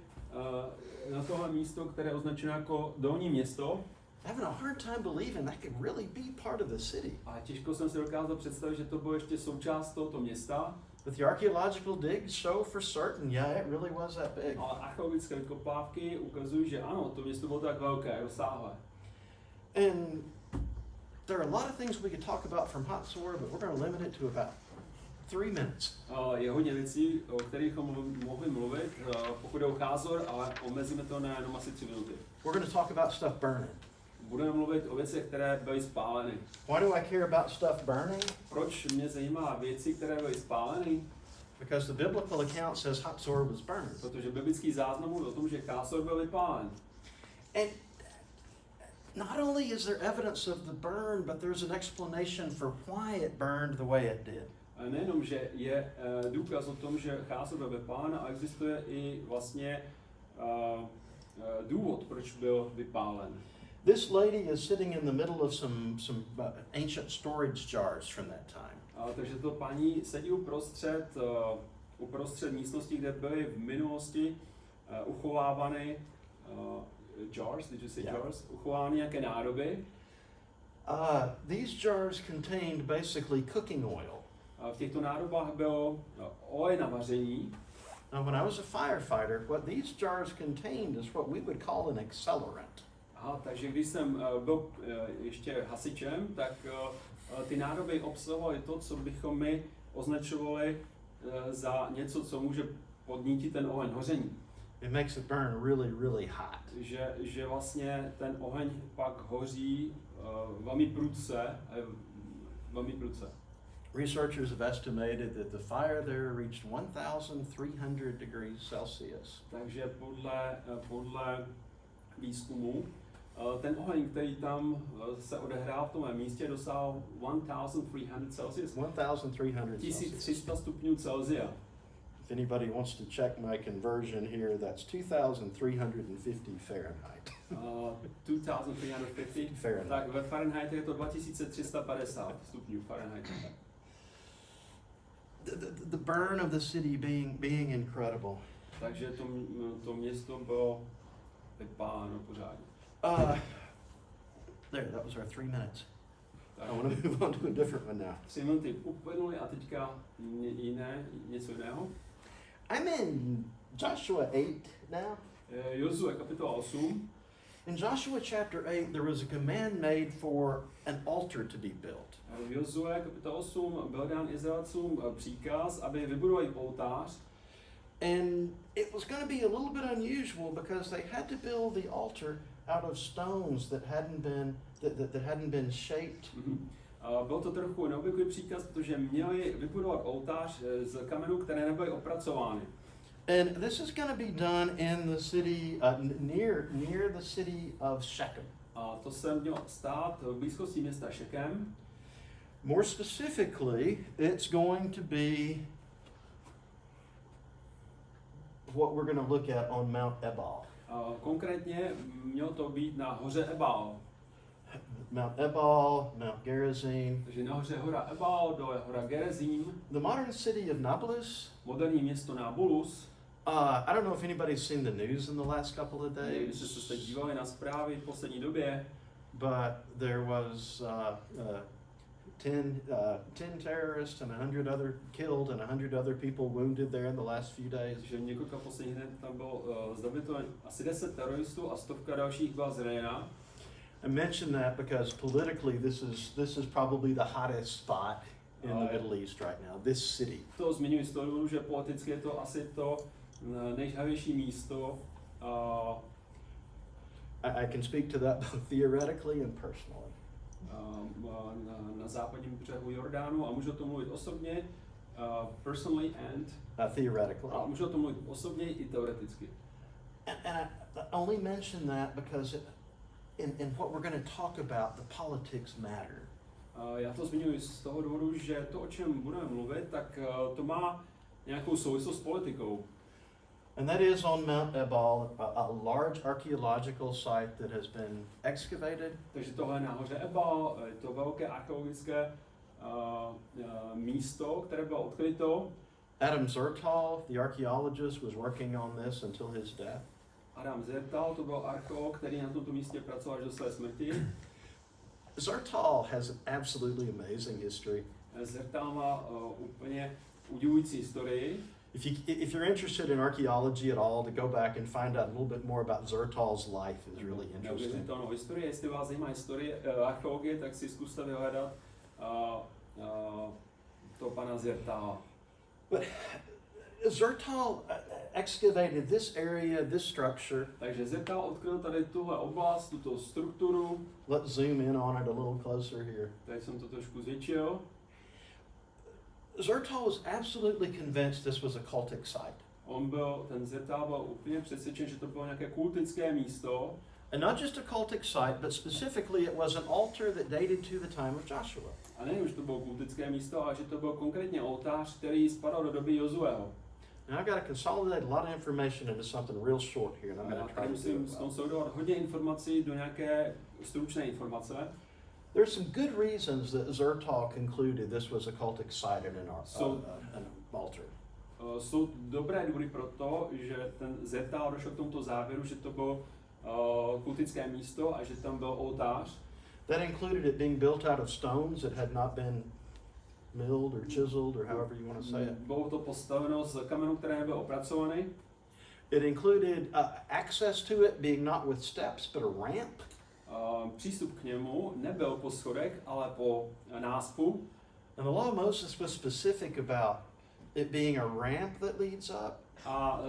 na tohle místo, které je označeno jako dolní město. having a hard time believing that could really be part of the city. A těžko jsem si dokázal představit, že to bylo ještě součást tohoto města. But the archaeological digs show for certain, yeah, it really was that big. Ale archeologické vykopávky ukazují, že ano, to město bylo tak velké, rozsáhlé. And there are a lot of things we could talk about from Hot Sword, but we're going to limit it to about 3 minutes. Je hodně věcí, o kterých mohli mluvit, pokud je o Cházor, ale omezíme to na jenom asi 3 minuty. We're going to talk about stuff burning. Budeme mluvit o věcech, které byly spáleny. Why do I care about stuff burning? Proč mě zajímá věci, které byly spáleny? Because the biblical account says Hot Sword was burned. Protože biblický záznam mluví o tom, že Cházor byl vypálen. And not only is there evidence of the burn, but there's an explanation for why it burned the way it did. A nejenom, že je důkaz o tom, že Cházor byl vypálen, ale existuje i vlastně důvod, proč byl vypálen. This lady is sitting in the middle of some ancient storage jars from that time. Takže to paní sedí uprostřed místnosti, kde byly v minulosti uchovávány jars, did you say jars? Uchovávány nějaké nádoby. These jars contained basically cooking oil. V těchto nádobách byl olej na vaření. Now, when I was a firefighter, what these jars contained is what we would call an accelerant. Aha, takže když jsem byl ještě hasičem, tak ty nádoby obsahovaly to, co bychom my označovali za něco, co může podnítit ten oheň hoření. It makes it burn really, really hot. Že vlastně ten oheň pak hoří velmi prudce. Researchers have estimated that the fire there reached 1,300 degrees Celsius. Takže podle výzkumu ten oheň, který tam se odehrál v tom místě, dosáhl 1,300 Celsius. 1300 stupňů Celsia. If anybody wants to check my conversion here, that's 2,350 Fahrenheit. 2,350 Fahrenheit. Tak ve Fahrenheitu je to 2350 stupňů Fahrenheit. The burn of the city being incredible. Takže to město bylo vypáleno pořádně. There, that was our 3 minutes. I want to move on to a different one now. 3 minuty uplynuly a teďka něco jiného. I'm in Joshua 8 now. Jozue kapitola 8. In Joshua chapter 8, there was a command made for an altar to be built. V Jozue kapitola 8 byl dán Izraelcům příkaz, aby vybudovali oltář. And it was going to be a little bit unusual because they had to build the altar out of stones that hadn't been shaped. Byl to trochu neobvyklý příkaz, protože měli vybudovat oltář z kamenů, které nebyly opracovány. And this is going to be done in the city, near the city of Shechem. A to se mělo stát v blízkosti města Šekem. More specifically, it's going to be what we're going to look at on Mount Ebal. Konkrétně mělo to být na hoře Ebal. Mount Ebal, Mount Gerizim. Takže nahoře hora Ebal, dole hora Gerizim. The modern city of Nablus. Moderní město Nablus. I don't know if anybody's seen the news in the last couple of days. Nevím, jestli jste dívali na zprávy v poslední době. But there was 10 terrorists and 100 other killed and 100 other people wounded there in the last few days. Takže několika posledních dnů tam bylo zabito asi 10 teroristů a stovka dalších byla zraněna. I mention that because politically this is probably the hottest spot in the Middle East right now, this city. To zmiňuji z toho důvodu, že politicky je to asi to nejžhavější místo. I can speak to that both theoretically and personally. Na západním břehu Jordánu a můžu o tom mluvit osobně, personally and theoretically. A můžu o tom mluvit osobně i teoreticky. And I only mention that because in what we're going to talk about, the politics matter. Já to zmiňuji z toho důvodu, že to, o čem budeme mluvit, tak to má nějakou souvislost s politikou. And that is on Mount Ebal, a large archaeological site that has been excavated. Takže tohle je nahoře Ebal, je to velké archeologické místo, které bylo odkryto. Adam Zertal, the archaeologist, was working on this until his death. Adam Zertal, to byl archeolog, který na tomto místě pracoval až do své smrti. Zertal has an absolutely amazing history. Zertal má úplně udivující historii. If you're interested in archaeology at all, to go back and find out a little bit more about Zertal's life is really interesting. Neuvěřitelnou historii, jestli vás zajímá historie archeologie, tak si zkuste vyhledat to pana Zertala. But Zertal excavated this area, this structure. Takže Zertal odkryl tady tuhle oblast, tuto strukturu. Let's zoom in on it a little closer here. Tady jsem to trošku zvětšil. Zertal was absolutely convinced this was a cultic site. Ten Zertal byl úplně přesvědčen, že to bylo nějaké kultické místo. And not just a cultic site, but specifically it was an altar that dated to the time of Joshua. A nejen už to bylo kultické místo, ale že to byl konkrétně oltář, který spadal do doby Jozueho. Now I've got to consolidate a lot of information into something real short here, and I'm going to try to do Musím it well. konsolidovat hodně informací do nějaké stručné informace. There's some good reasons that Zertal concluded this was a cultic site and an altar. Jsou dobré důvody pro to, že ten Zertal došel k tomuto závěru, že to bylo kultické místo a že tam byl oltář. That included it being built out of stones that had not been milled or chiseled or however you want to say it. Bylo to postaveno z kamenů, které nebyly opracovány. It included access to it being not with steps but a ramp. Přístup k němu nebyl po schodech, ale po náspu. And the law of Moses was specific about it being a ramp that leads up. A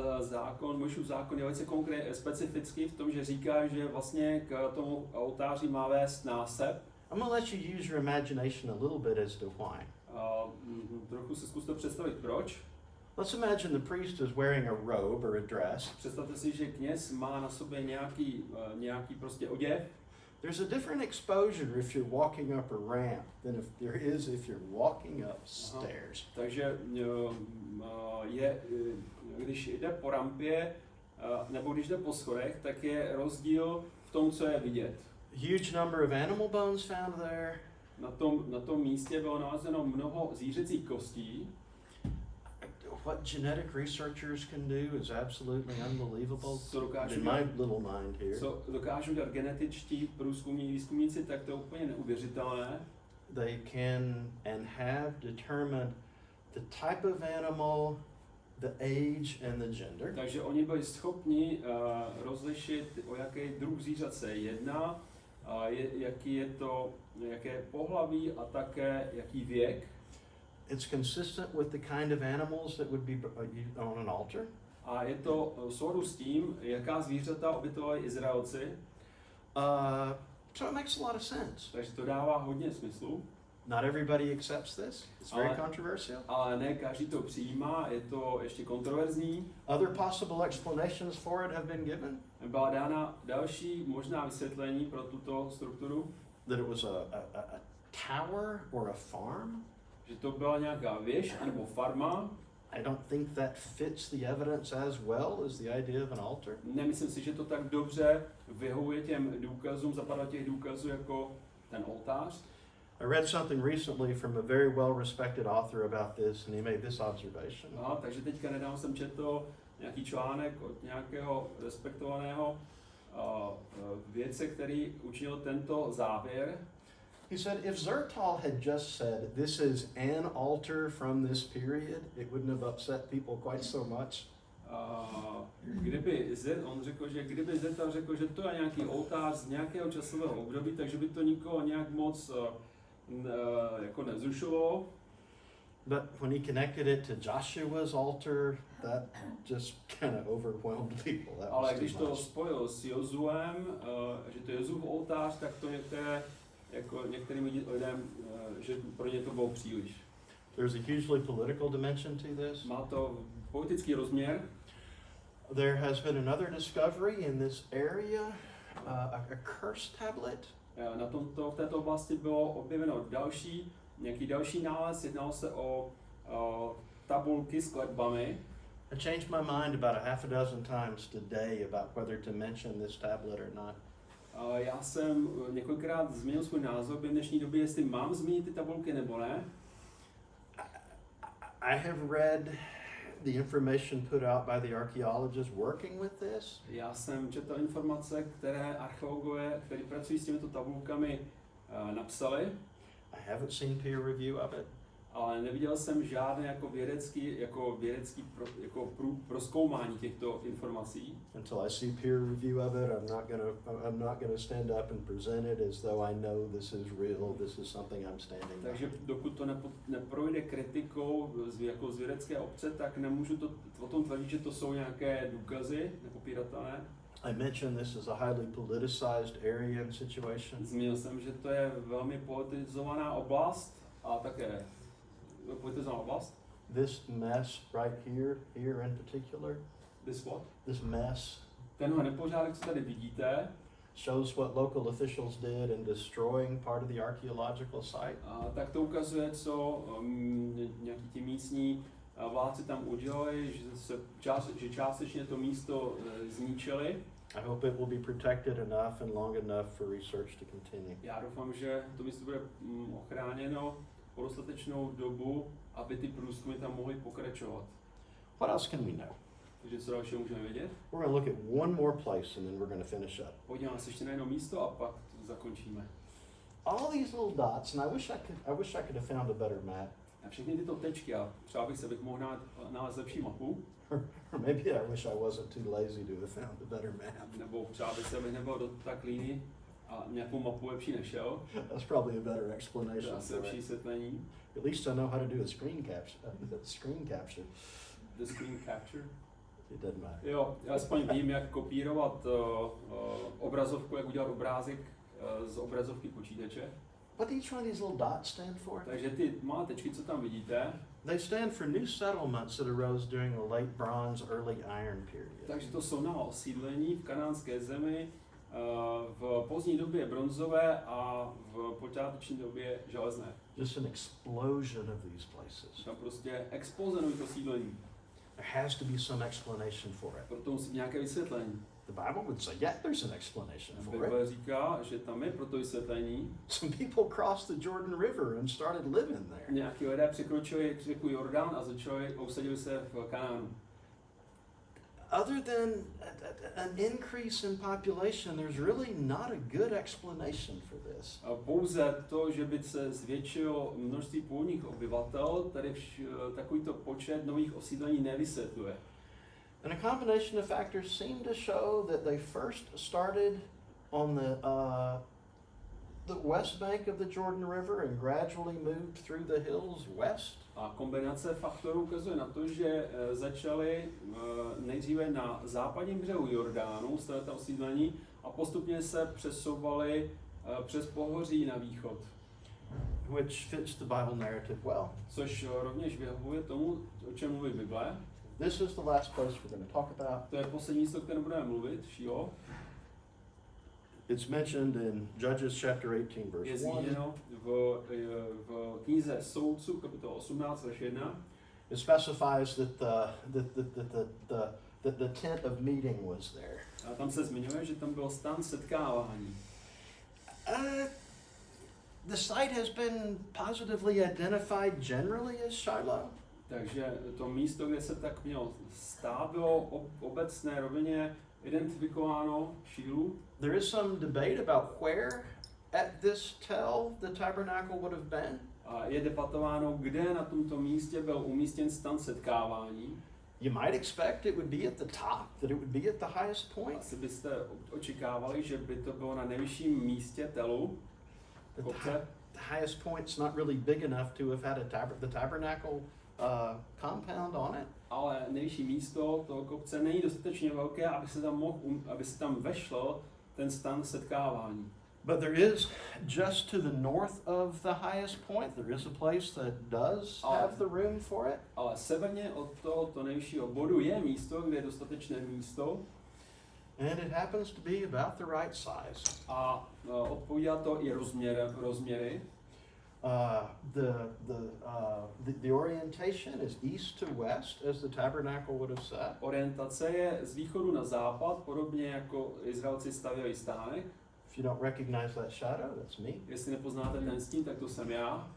Mojžíšův zákon je velice specifický v tom, že říká, že vlastně k tomu oltáři má vést násep. I'm going to let you use your imagination a little bit as to why. Trochu si zkuste představit proč. Let's imagine the priest is wearing a robe or a dress. Představte si, že kněz má na sobě nějaký prostě oděv. There's a different exposure if you're walking up a ramp than if there is if you're walking up stairs. Takže když jde po rampě nebo když jde po schodech, tak je rozdíl v tom, co je vidět. Huge number of animal bones found there. Na tom místě bylo nalezeno mnoho zvířecích kostí. What genetic researchers can do is absolutely unbelievable in my little mind here. Co dokážou dělat genetičtí výzkumníci, tak to je úplně neuvěřitelné. They can and have determined the type of animal, the age and the gender. Takže oni byli schopni rozlišit, o jaký druh zvířat se jedná, jaké pohlaví a také jaký věk. It's consistent with the kind of animals that would be on an altar. A je to v souladu s tím, jaká zvířata obětovali Izraelci. So it makes a lot of sense. Takže to dává hodně smyslu. Not everybody accepts this. It's very controversial. Ale ne každý to přijímá, je to ještě kontroverzní. Other possible explanations for it have been given. Byla dána další možná vysvětlení pro tuto strukturu. That it was a tower or a farm. Že to byla nějaká věž nebo farma. I don't think that fits the evidence as well as the idea of an altar. Nemyslím si, že to tak dobře vyhovuje těm důkazům, zapadá těch důkazů jako ten oltář. I read something recently from a very well-respected author about this, and he made this observation. Takže teďka nedávno jsem četl nějaký článek od nějakého respektovaného vědce, který učinil tento závěr. He said, if Zertal had just said, this is an altar from this period, it wouldn't have upset people quite so much. On řekl, že kdyby Zertal řekl, že to je nějaký oltář z nějakého časového období, takže by to nikoho nějak moc jako nevzrušovalo. But when he connected it to Joshua's altar, that just kind of overwhelmed people. Ale když to spojil s Jozuem, že to je Jozuův oltář, tak to některým lidem, že pro ně to bylo příliš. There's a hugely political dimension to this. Má to politický rozměr. There has been another discovery in this area, a curse tablet. V této oblasti bylo objeveno nějaký další nález, jednalo se o tabulky s kletbami. I changed my mind about a half a dozen times today about whether to mention this tablet or not. Já jsem několikrát změnil svůj názor v dnešní době, jestli mám zmínit ty tabulky nebo ne. I have read the information put out by the archaeologists working with this. Já jsem četl informace, které archeologové, kteří pracují s těmito tabulkami, napsali, I haven't seen peer review of it. ale neviděl jsem žádné jako vědecký prozkoumání těchto informací. Until I see peer review of it, I'm not gonna stand up and present it as though I know this is real, this is something I'm standing by. Takže dokud to neprojde kritikou jako z vědecké obce, tak nemůžu o tom tvrdit, že to jsou nějaké důkazy nepopíratelné. I mentioned this is a highly politicized area and situation. Zmínil jsem, že to je velmi politizovaná oblast a také politizovaná oblast. This mess right here in particular, This what? this mess Tenhle nepořádek, co tady vidíte, shows what local officials did in destroying part of the archaeological site. tak to ukazuje, co nějaký ti místní vládci tam udělali, že částečně to místo zničili. I hope it will be protected enough and long enough for research to continue. Já doufám, že to místo bude ochráněno po dostatečnou dobu, aby ty průzkumy tam mohly pokračovat. What else can we know? Takže co dalšího můžeme vědět? We're going to look at one more place and then we're going to finish up. Podíváme se ještě na jedno místo a pak zakončíme. All these little dots, and I wish I could have found a better map. A všechny tyto tečky, a třeba bych mohl nalézt lepší mapu, Or maybe I wish I wasn't too lazy to have found a better map. nebo třeba bych nebyl tak líný a nějakou mapu lepší nešel. That's probably a better To je explanation asi for lepší it. vysvětlení. At least I know how to do a screen capture. The screen capture. It doesn't matter. Jo, já aspoň vím, jak kopírovat obrazovku, jak udělat obrázek z obrazovky počítače. What do each one of these little dots stand for? Takže ty malé tečky, co tam vidíte, They stand for new settlements that arose during the late bronze, early iron period. takže to jsou nová osídlení v kanánské zemi v pozdní době bronzové a v počáteční době železné. Just an explosion of these places. Tam prostě exploze nových osídlení. There has to be some explanation for it. Proto musí být nějaké vysvětlení. The Bible would say, yeah, there's an explanation for it. Bible říká, že tam je proto vysvětlení. Some people crossed the Jordan River and started living there. Nějaký lidé překročili řeku Jordán a usadili se v Kanánu. Other than an increase in population, there's really not a good explanation for this. A pouze to, že by se zvětšilo množství původních obyvatel, tady takovýto počet nových osídlení nevysvětluje. And a combination of factors seem to show that they first started on the west bank of the Jordan River and gradually moved through the hills west. A kombinace faktorů ukazuje na to, že začali nejdříve na západním břehu Jordánu, stavět osídlení, a postupně se přesouvali přes pohoří na východ. Which fits the Bible narrative well. Což rovněž vyhovuje tomu, o čem mluví Bible. This is the last place we're going to talk about. To je poslední místo, o kterém budeme mluvit, Šílo. It's mentioned in Judges chapter 18, Je verse 1. zmíněno v knize Soudců, kapitola 18, verš 1. It specifies that the tent of meeting was there. A tam se zmiňuje, že tam byl stan setkávání. The site has been positively identified generally as Shiloh. Takže to místo, kde se tak měl stát, bylo obecné rovině identifikováno Šílu. There is some debate about where at this tell the tabernacle would have been. A je debatováno, kde na tomto místě byl umístěn stan setkávání. You might expect it would be at the top, that it would be at the highest point. Asi byste očekávali, že by to bylo na nejvyšším místě telu. The highest point's not really big enough to have had the tabernacle compound on it. Ale nejvyšší místo toho kopce není dostatečně velké, aby se tam vešlo ten stan setkávání. But there is, just to the north of the highest point, there is a place that does have the room for it. Ale severně od tohoto nejvyššího bodu je místo, kde je dostatečné místo. And it happens to be about the right size. A odpovídá to i rozměry. The orientation is east to west, as the tabernacle would have said. Orientace je z východu na západ, podobně jako Izraelci stavěli stánek. If If you don't recognize that shadow, that's me. Jestli nepoznáte ten stín, tak to jsem já.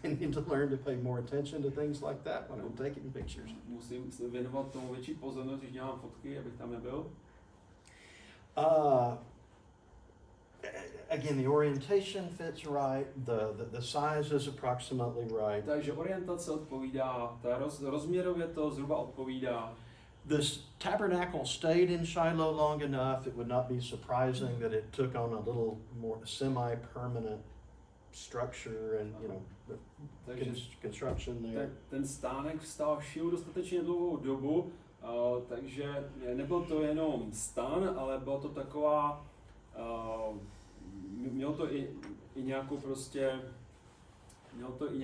I need to learn to pay more attention to things like that when I'm taking pictures. Musím se věnovat tomu větší pozornost, když dělám fotky, abych tam nebyl. Again, the orientation fits right, the size is approximately right. Takže orientace odpovídá, rozměrově to zhruba odpovídá. This tabernacle stayed in Shiloh long enough, it would not be surprising that it took on a little more semi-permanent structure and, you know, construction there. Ten stánek stál v Šilu dostatečně dlouhou dobu, takže nebyl to jenom stán, ale bylo to taková, mělo to i nějakou prostě, mělo to i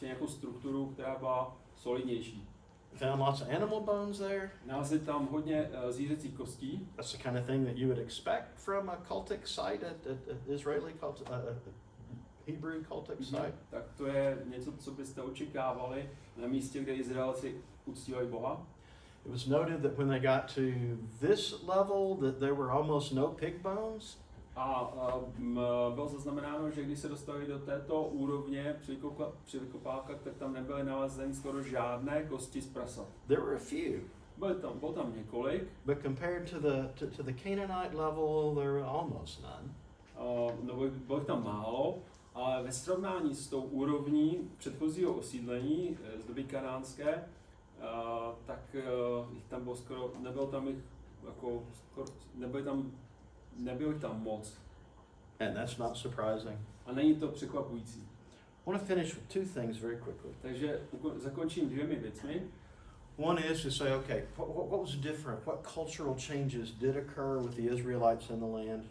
nějakou strukturu, která byla solidnější. Found lots of animal bones there. Nalezli tam hodně zvířecích kostí. That's the kind of thing that you would expect from a cultic site at Israeli cultic, Hebrew cultic site. Tak to je něco, co byste očekávali na místě, kde Izraelci uctívají Boha. It was noted that when they got to this level that there were almost no pig bones. A bylo zaznamenáno, že když se dostali do této úrovně při vykopávkách, tak tam nebyly nalezeny skoro žádné kosti z prasat. There were a few. Bylo tam několik. But compared to the Canaanite level, there were almost none. Bylo tam málo, ale ve srovnání s tou úrovní předchozího osídlení z doby kanánské, tak jich tam bylo skoro, nebylo jich tam moc. And that's not surprising. A není to překvapující. I want to finish with two things very quickly. Takže zakončím dvěmi věcmi. One is to say, okay, what was different? What cultural changes did occur with the Israelites in the land?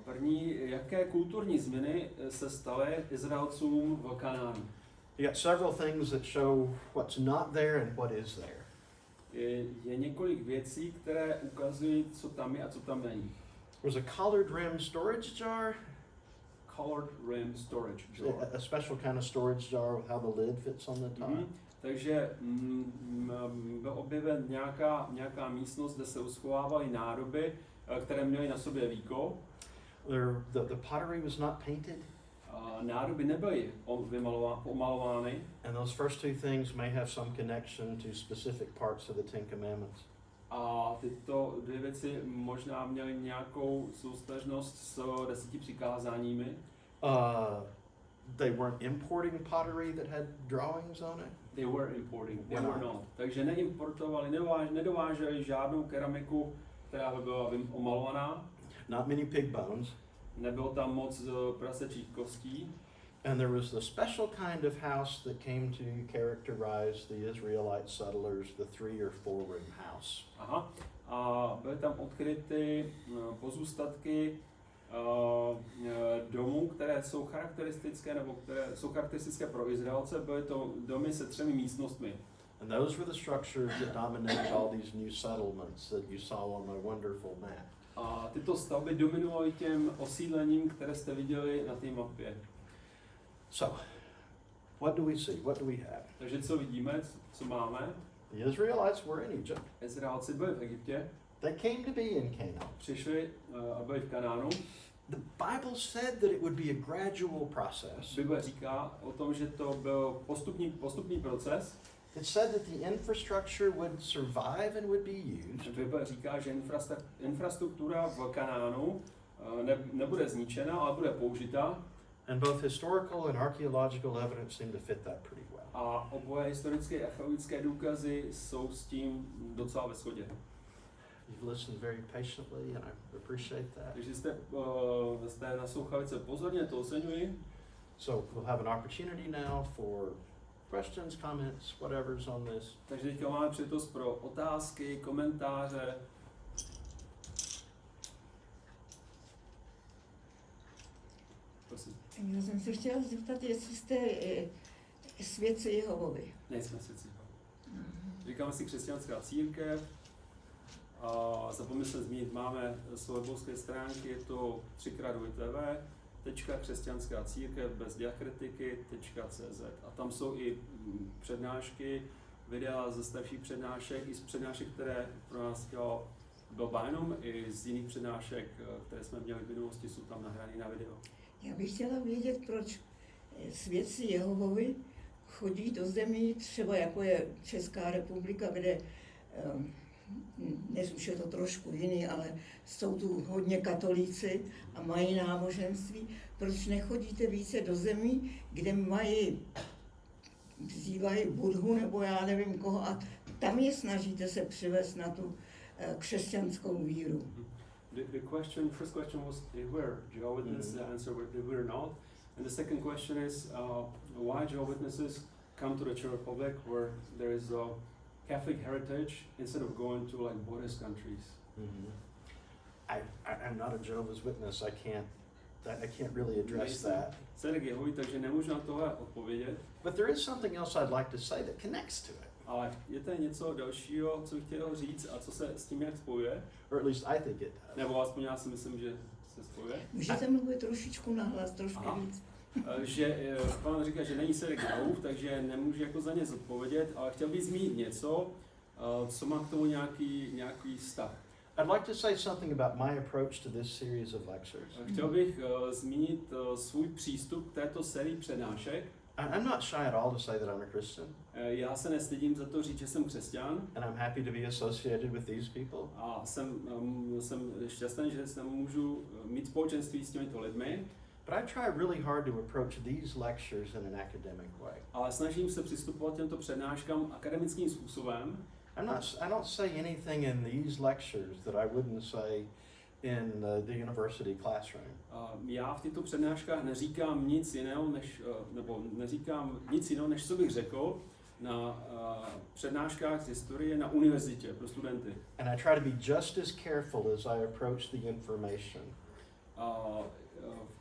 První, jaké kulturní změny se staly Izraelcům v Kanánu? You got several things that show what's not there and what is there. Je několik věcí, které ukazují, co tam je a co tam není. There's a collared rim storage jar. Collared rim storage jar. A special kind of storage jar with how the lid fits on the top. Takže byl objeven nějaká místnost, kde se uschovávaly nádoby, které měly na sobě víko. The pottery was not painted. Nádoby nebyly omalovány. And those first two things may have some connection to specific parts of the Ten Commandments. A tyto dvě věci možná měly nějakou souvztažnost s 10 přikázáními. They weren't importing pottery that had drawings on it. They were importing, they were not. Takže neimportovali, nedováželi žádnou keramiku, která by byla omalovaná. Not many pig bones. Nebylo tam moc prasečích kostí. And there was the special kind of house that came to characterize the Israelite settlers, the 3 or 4 room house. Aha. A byly tam odkryty pozůstatky domů, které jsou charakteristické, nebo které jsou charakteristické pro Izraelce. Byly to domy se 3 místnostmi. And those were the structures that dominated all these new settlements that you saw on my wonderful map. A tyto stavby dominovaly těm osídlením, které jste viděli na té mapě. So, what do we see? What do we have? Takže co vidíme, co máme? The Israelites were in Egypt. Izraelci byli v Egyptě. They came to be in Canaan. Přišli a byli v Kanánu. The Bible said that it would be a gradual process. Bible říká o tom, že to byl postupný proces. It said that the infrastructure would survive and would be used. Bible říká, že infrastruktura v Kanánu nebude zničena, ale bude použita. And both historical and archaeological evidence seem to fit that pretty well. A oboje historické a archeologické důkazy jsou s tím docela ve shodě. You've listened very patiently and I appreciate that. Takže jste naslouchali se pozorně, to oceňuji. So we'll have an opportunity now for questions, comments, whatever's on this. Takže teďka máme příležitost pro otázky, komentáře. Prosím. Já jsem se chtěla zeptat, jestli jste svědci Jehovovi. Nejsme svědci Jehovovi. Říkáme si křesťanská církev. A zapomněl jsem zmínit, máme své webové stránky, je to 3x2tv.křesťanská-církev bez diakritiky.cz a tam jsou i přednášky, videa ze starších přednášek, i z přednášek, které pro nás dělal Doba jenom i z jiných přednášek, které jsme měli v minulosti, jsou tam nahrány na video. Já bych chtěla vědět, proč svědci Jehovovi chodí do zemí, třeba jako je Česká republika, kde dnes už je to trošku jiný, ale jsou tu hodně katolíci a mají náboženství. Proč nechodíte více do zemí, kde vzývají Budhu nebo já nevím koho a tam je snažíte se přivést na tu křesťanskou víru? First question was where Jehovah's Witnesses, the answer was we're not. And the second question is why Jehovah's Witnesses come to the Czech Republic where there is a Catholic heritage instead of going to like Buddhist countries. I'm not a Jehovah's Witness. I can't really address that. Svědek Jehovy, takže nemůžu na tohle odpovědět. But there is something else I'd like to say that connects to it. Ale je to něco dalšího, co bych chtěl říct a co se s tím jak spojuje? Or at least I think it does. Nebo aspoň já si myslím, že se spojuje. Můžete mluvit trošičku nahlas, trošku víc. Že pán říká, že není svědek Jehov, takže nemůže jako za ně zodpovědět, ale chtěl bych zmínit něco, co má k tomu nějaký vztah. I'd like to say something about my approach to this series of lectures. Chtěl bych zmínit svůj přístup k této sérii přednášek. I'm not shy at all to say that I'm a Christian. Já se nestydím za to říct, že jsem křesťan. And I'm happy to be associated with these people. A jsem šťastný, že se můžu mít společenství s těmito lidmi. But I try really hard to approach these lectures in an academic way. Ale snažím se přistupovat těmto přednáškám akademickým způsobem. I don't say anything in these lectures that I wouldn't say in the university classroom. Já v těchto přednáškách neříkám nic jiného, než co bych řekl na přednáškách z historie na univerzitě pro studenty. And I try to be just as careful as I approach the information.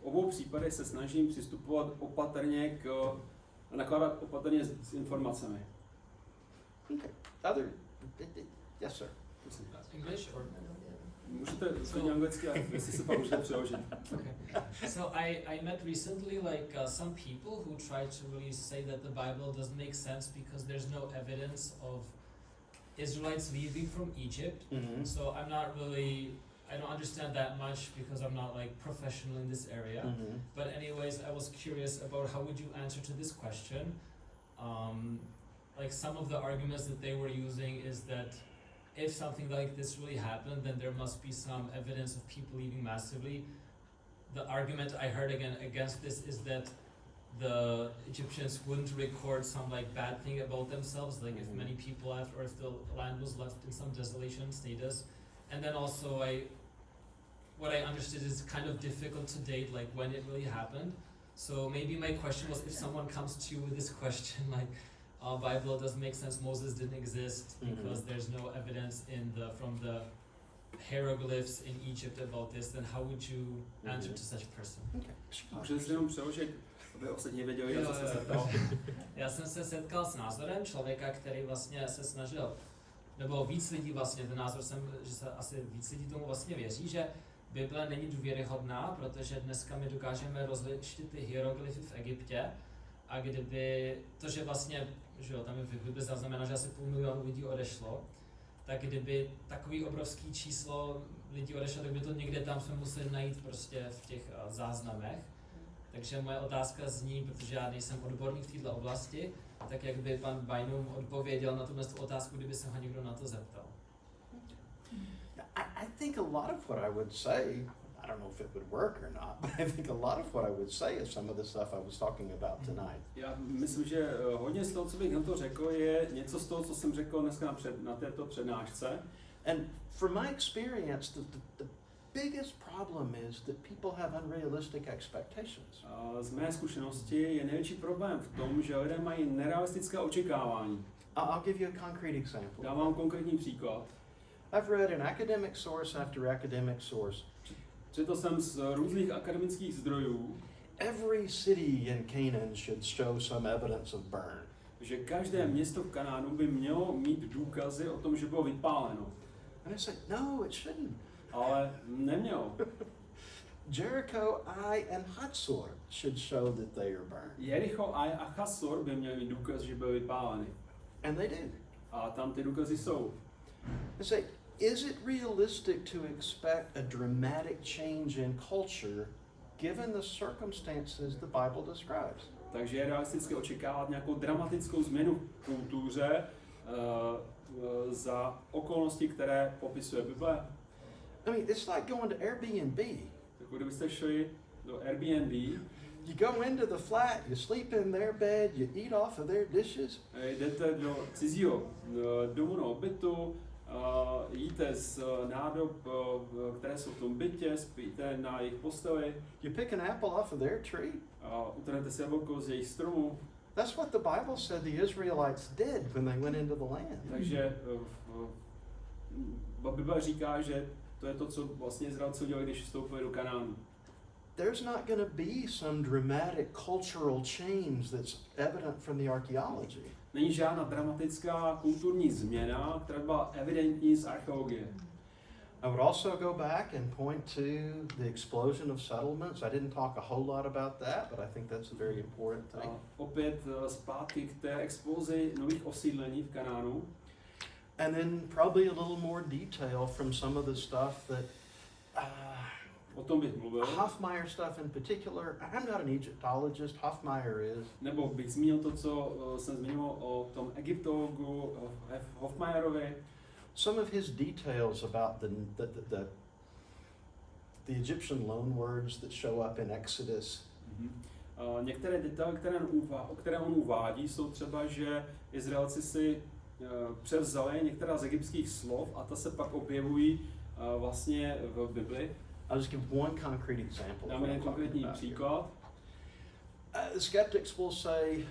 V obou případech se snažím přistupovat opatrně nakládat opatrně s informacemi. Okay. Yes, sir. English or? Můžete klidně anglicky, a jestli se pak můžete přeložit. Okay. So I met recently like some people who try to really say that the Bible doesn't make sense because there's no evidence of Israelites leaving from Egypt. Mm-hmm. So I don't understand that much because I'm not like professional in this area. Mm-hmm. But anyways, I was curious about how would you answer to this question. Like some of the arguments that they were using is that if something like this really happened, then there must be some evidence of people leaving massively. The argument I heard against this is that the Egyptians wouldn't record some like bad thing about themselves, like if many people left or if the land was left in some desolation status. And then also what I understood is kind of difficult to date, like when it really happened. So maybe my question was, if someone comes to you with this question, like, Bible doesn't make sense, Moses didn't exist because there's no evidence from the hieroglyphs in Egypt about this, then how would you answer to such a person? Můžete si jenom přeložit, aby ostatní věděli, co jste se ptal. Já jsem se setkal s názorem člověka, který vlastně se snažil, nebo víc lidí vlastně, ten názor že se asi víc lidí tomu vlastně věří, že Bible není důvěryhodná, protože dneska my dokážeme rozlišit ty hieroglyfy v Egyptě a kdyby to, že vlastně, že jo, tam je v Bibli zaznamená, že asi 500 000 lidí odešlo, tak kdyby takový obrovský číslo lidí odešlo, tak by to někde tam jsme museli najít prostě v těch záznamech. Takže moje otázka zní, protože já nejsem odborník v této oblasti, tak jak by pan Bajnum odpověděl na tuhle otázku, kdyby se ho někdo na to zeptal? I think a lot of what I would say, I don't know if it would work or not, but I think a lot of what I would say is some of the stuff I was talking about tonight. Já myslím, že hodně z toho, co bych na to řekl, je něco z toho, co jsem řekl dneska na této přednášce. And from my experience, the biggest problem is that people have unrealistic expectations. Z mé zkušenosti je největší problém v tom, že lidé mají nerealistické očekávání. I'll give you a concrete example. Dám vám konkrétní příklad. I've read an academic source after academic source. Četl jsem z různých akademických zdrojů. Every city in Canaan should show some evidence of burn. Že každé město v Kanánu by mělo mít důkazy o tom, že bylo vypáleno. And I said, no, it shouldn't. Ale nemělo. Jericho, Ai, and Hatzor should show that they are burned. Jericho, Ai a Chasor by měli mít důkaz, že byly vypáleny. And they do. A tam ty důkazy jsou. I say, is it realistic to expect a dramatic change in culture given the circumstances the Bible describes? Takže je realisticky očekávat nějakou dramatickou změnu v kultuře za okolnosti, které popisuje Bible. I mean, it's like going to Airbnb. Jako kdybyste šli do Airbnb, You go into the flat, you sleep in their bed, you eat off of their dishes. jdete do cizího domu nebo bytu, jíte z nádob, které jsou v tom bytě, spíte na jejich posteli, You pick an apple off of their tree. utrhnete si jablko z jejich stromu. That's what the Bible said the Israelites did when they went into the land. Takže Bible říká, že to je to, co vlastně Izraelci udělali, když vstoupili do Kanánu. There's not going to be some dramatic cultural change that's evident from the archaeology. Není žádná dramatická kulturní změna, která byla evidentní z archeologie. I would also go back and point to the explosion of settlements. I didn't talk a whole lot about that, but I think that's a very important thing. A opět zpátky k té explozi nových osídlení v Kanánu. And then probably a little more detail from some of the stuff that O tom bych mluvil. Hofmeyr stuff in particular. I'm not an Egyptologist. Hofmeyr is. Nebo bych zmínil to, co jsem zmiňoval o tom egyptologu Hofmeyerovi. Some of his details about the Egyptian loanwords that show up in Exodus. Některé detaily, které on uvádí, jsou třeba, že Izraelci si převzali některá z egyptských slov a ta se pak objevují vlastně v Bibli. I'll just give one concrete example. Dáme jeden konkrétní příklad. Skeptics will say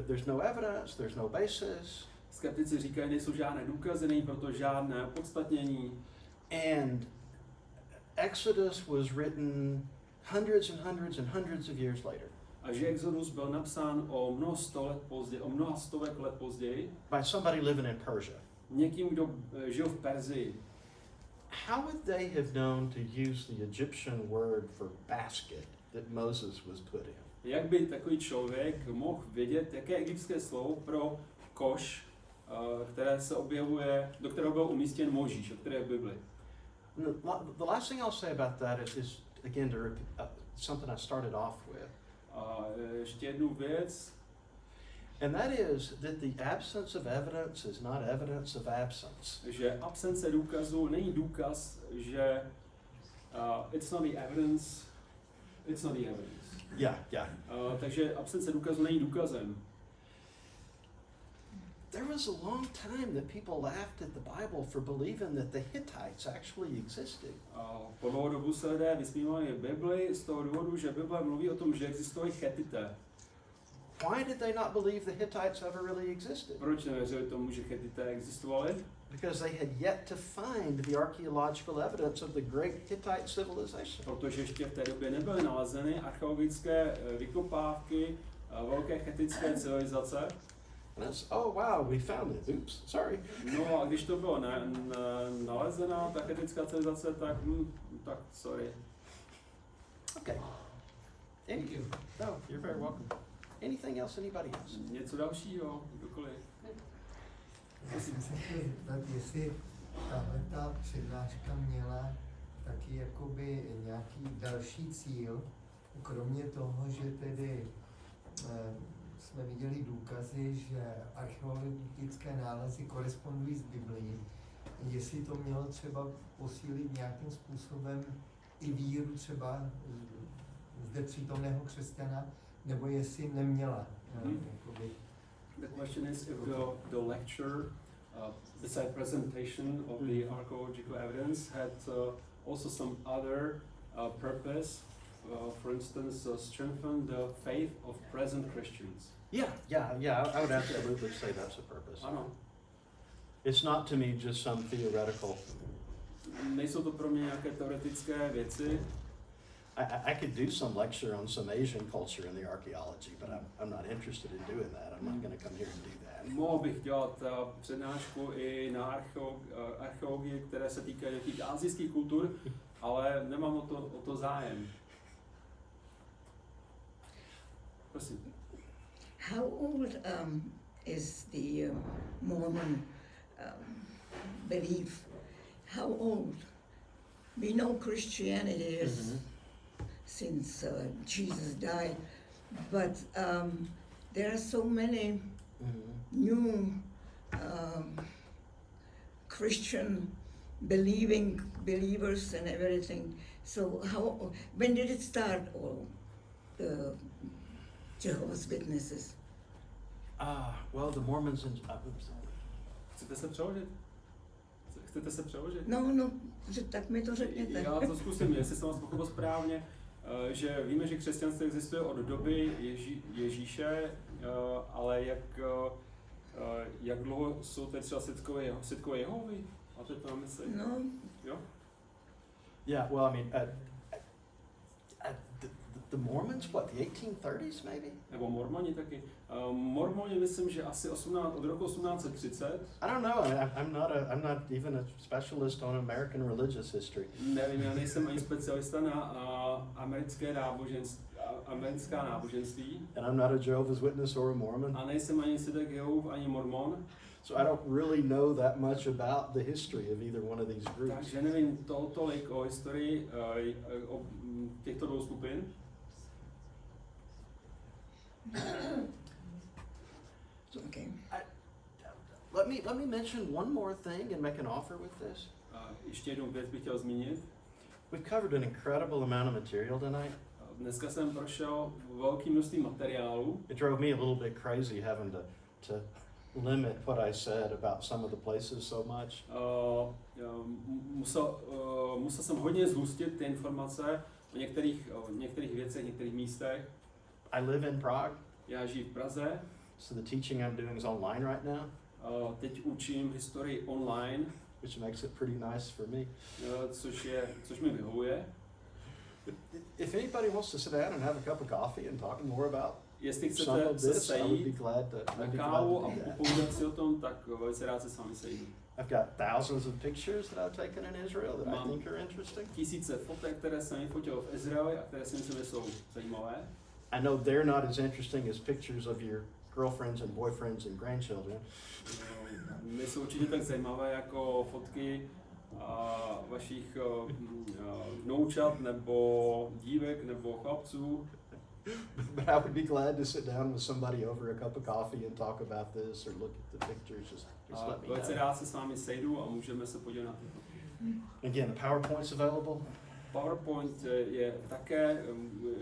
there's no evidence, there's no basis. Skeptici říkají, nejsou žádné důkazy, není proto žádné opodstatnění. And Exodus was written hundreds and hundreds and hundreds of years later. A že Exodus byl napsán o mnoha stovek let později. By somebody living in Persia. Někým, kdo žil v Perzii. How would they have known to use the Egyptian word for basket that Moses was put in? Jak by takový člověk mohl vědět, jaké egyptské slovo pro koš, které se objevuje, do kterého byl umístěn Mojžíš, o které je v Bibli? The last thing I'll say about that is again to repeat, something I started off with. A ještě jednu věc. And that is that the absence of evidence is not evidence of absence. Že absence důkazu není důkaz, že it's not the evidence. Yeah. Takže absence důkazu není důkazem. There was a long time that people laughed at the Bible for believing that the Hittites actually existed. Po dlouhou dobu se lidé vysmívali Bibli z toho důvodu, že Bible mluví o tom, že existovali Chetité. Why did they not believe the Hittites ever really existed? Proč nevěřili tomu, že Chetité existovali? Because they had yet to find the archaeological evidence of the great Hittite civilization. Protože ještě v té době nebyly nalezeny archeologické vykopávky velké chettické civilizace. And it's, oh wow, we found it. Oops, sorry. No a když to bylo nalezeno, ta chettická civilizace, tak sorry. Okay. Thank you. No, you're very welcome. Anything else, anybody else? Něco dalšího, kdokoliv. Já jsem se chtěl zeptat, jestli tahleta přednáška měla taky jakoby nějaký další cíl, kromě toho, že tedy jsme viděli důkazy, že archeologické nálezy korespondují s Biblií, jestli to mělo třeba posílit nějakým způsobem i víru třeba zde přítomného křesťana, nebo jestli neměla. The question is if the lecture, beside presentation of the archaeological evidence, had also some other purpose, for instance, strengthen the faith of present Christians. Yeah. I would absolutely say that's a purpose. Ano. It's not to me just some theoretical. Nejsou to pro mě nějaké teoretické věci. I could do some lecture on some Asian culture in the archaeology, but I'm not interested in doing that. I'm not going to come here and do that. Mohl bych dělat přednášku i na archeologii, které se týkají těch asijských kultur, ale nemám o to zájem. Prosím. How old is the Mormon belief? how old? We know Christianity is since Jesus died, but there are so many new Christian believers and everything. So when did it start, all the Jehovah's Witnesses? Well, the Mormons and Chcete se přeložit? Chcete se přeložit? No, tak mi to řekněte. Já to zkusím, jestli jsem vás pochopil správně, že víme, že křesťanství existuje od doby Ježíše, ale jak dlouho jsou tady třeba svědkové Jehovy? A teď to mám myslet. No. Jo? yeah, well, I mean, the Mormons, what, the 1830s maybe? Nebo Mormoni taky. Mormoni myslím, že asi od roku 1830. I don't know. I mean, I'm not even a specialist on American religious history. Nevím, já nejsem ani specialista na americká náboženství. And I'm not a Jehovah's Witness or a Mormon. A nejsem ani svědek Jehův, ani Mormon. So I don't really know that much about the history of either one of these groups. Takže nevím tolik o historii o těchto dvou skupin. Okay. Let me mention one more thing and make an offer with this. Ještě jednou věc bych chtěl zmínit. We've covered an incredible amount of material tonight. Dneska jsem prošel velké množství materiálu. It drove me a little bit crazy having to limit what I said about some of the places so much. Musel jsem hodně zhustit ty informace o některých věcech, některých místech. I live in Prague. Já žiju v Praze. So the teaching I'm doing is online right now. Teď učím historii online, which makes it pretty nice for me. Což mi vyhovuje. If anybody wants to sit down and have a cup of coffee and talk more about Jestli some chcete of se this, I would be sejít glad to na do kávu a that. povídat si o tom, tak velice rád se s vámi sejdu. I've got thousands of pictures that I've taken in Israel that I think are interesting. Tisíce fotek, které jsem vyfotil v Izraeli a které si myslím, že jsou zajímavé. I know they're not as interesting as pictures of your girlfriends and boyfriends and grandchildren. Nejsou určitě tak zajímavé jako fotky vašich vnoučat nebo dívek nebo chlapců. But I would be glad to sit down with somebody over a cup of coffee and talk about this or look at the pictures. Just let me Velice know. rád se s vámi sejdu a můžeme se podívat na to. Again, the PowerPoint's available. PowerPoint je také,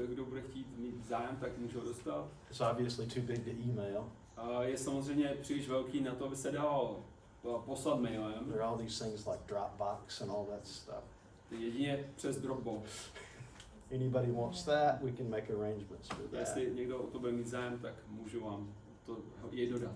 kdo bude chtít mít zájem, tak může ho dostat. It's obviously too big to email. Je samozřejmě příliš velký na to, aby se dal poslat mailem. There are all these things like Dropbox and all that stuff. Jedině přes Dropbox. Anybody wants that, we can make arrangements for that. Jestli někdo o to bude mít zájem, tak můžu vám to jej dodat.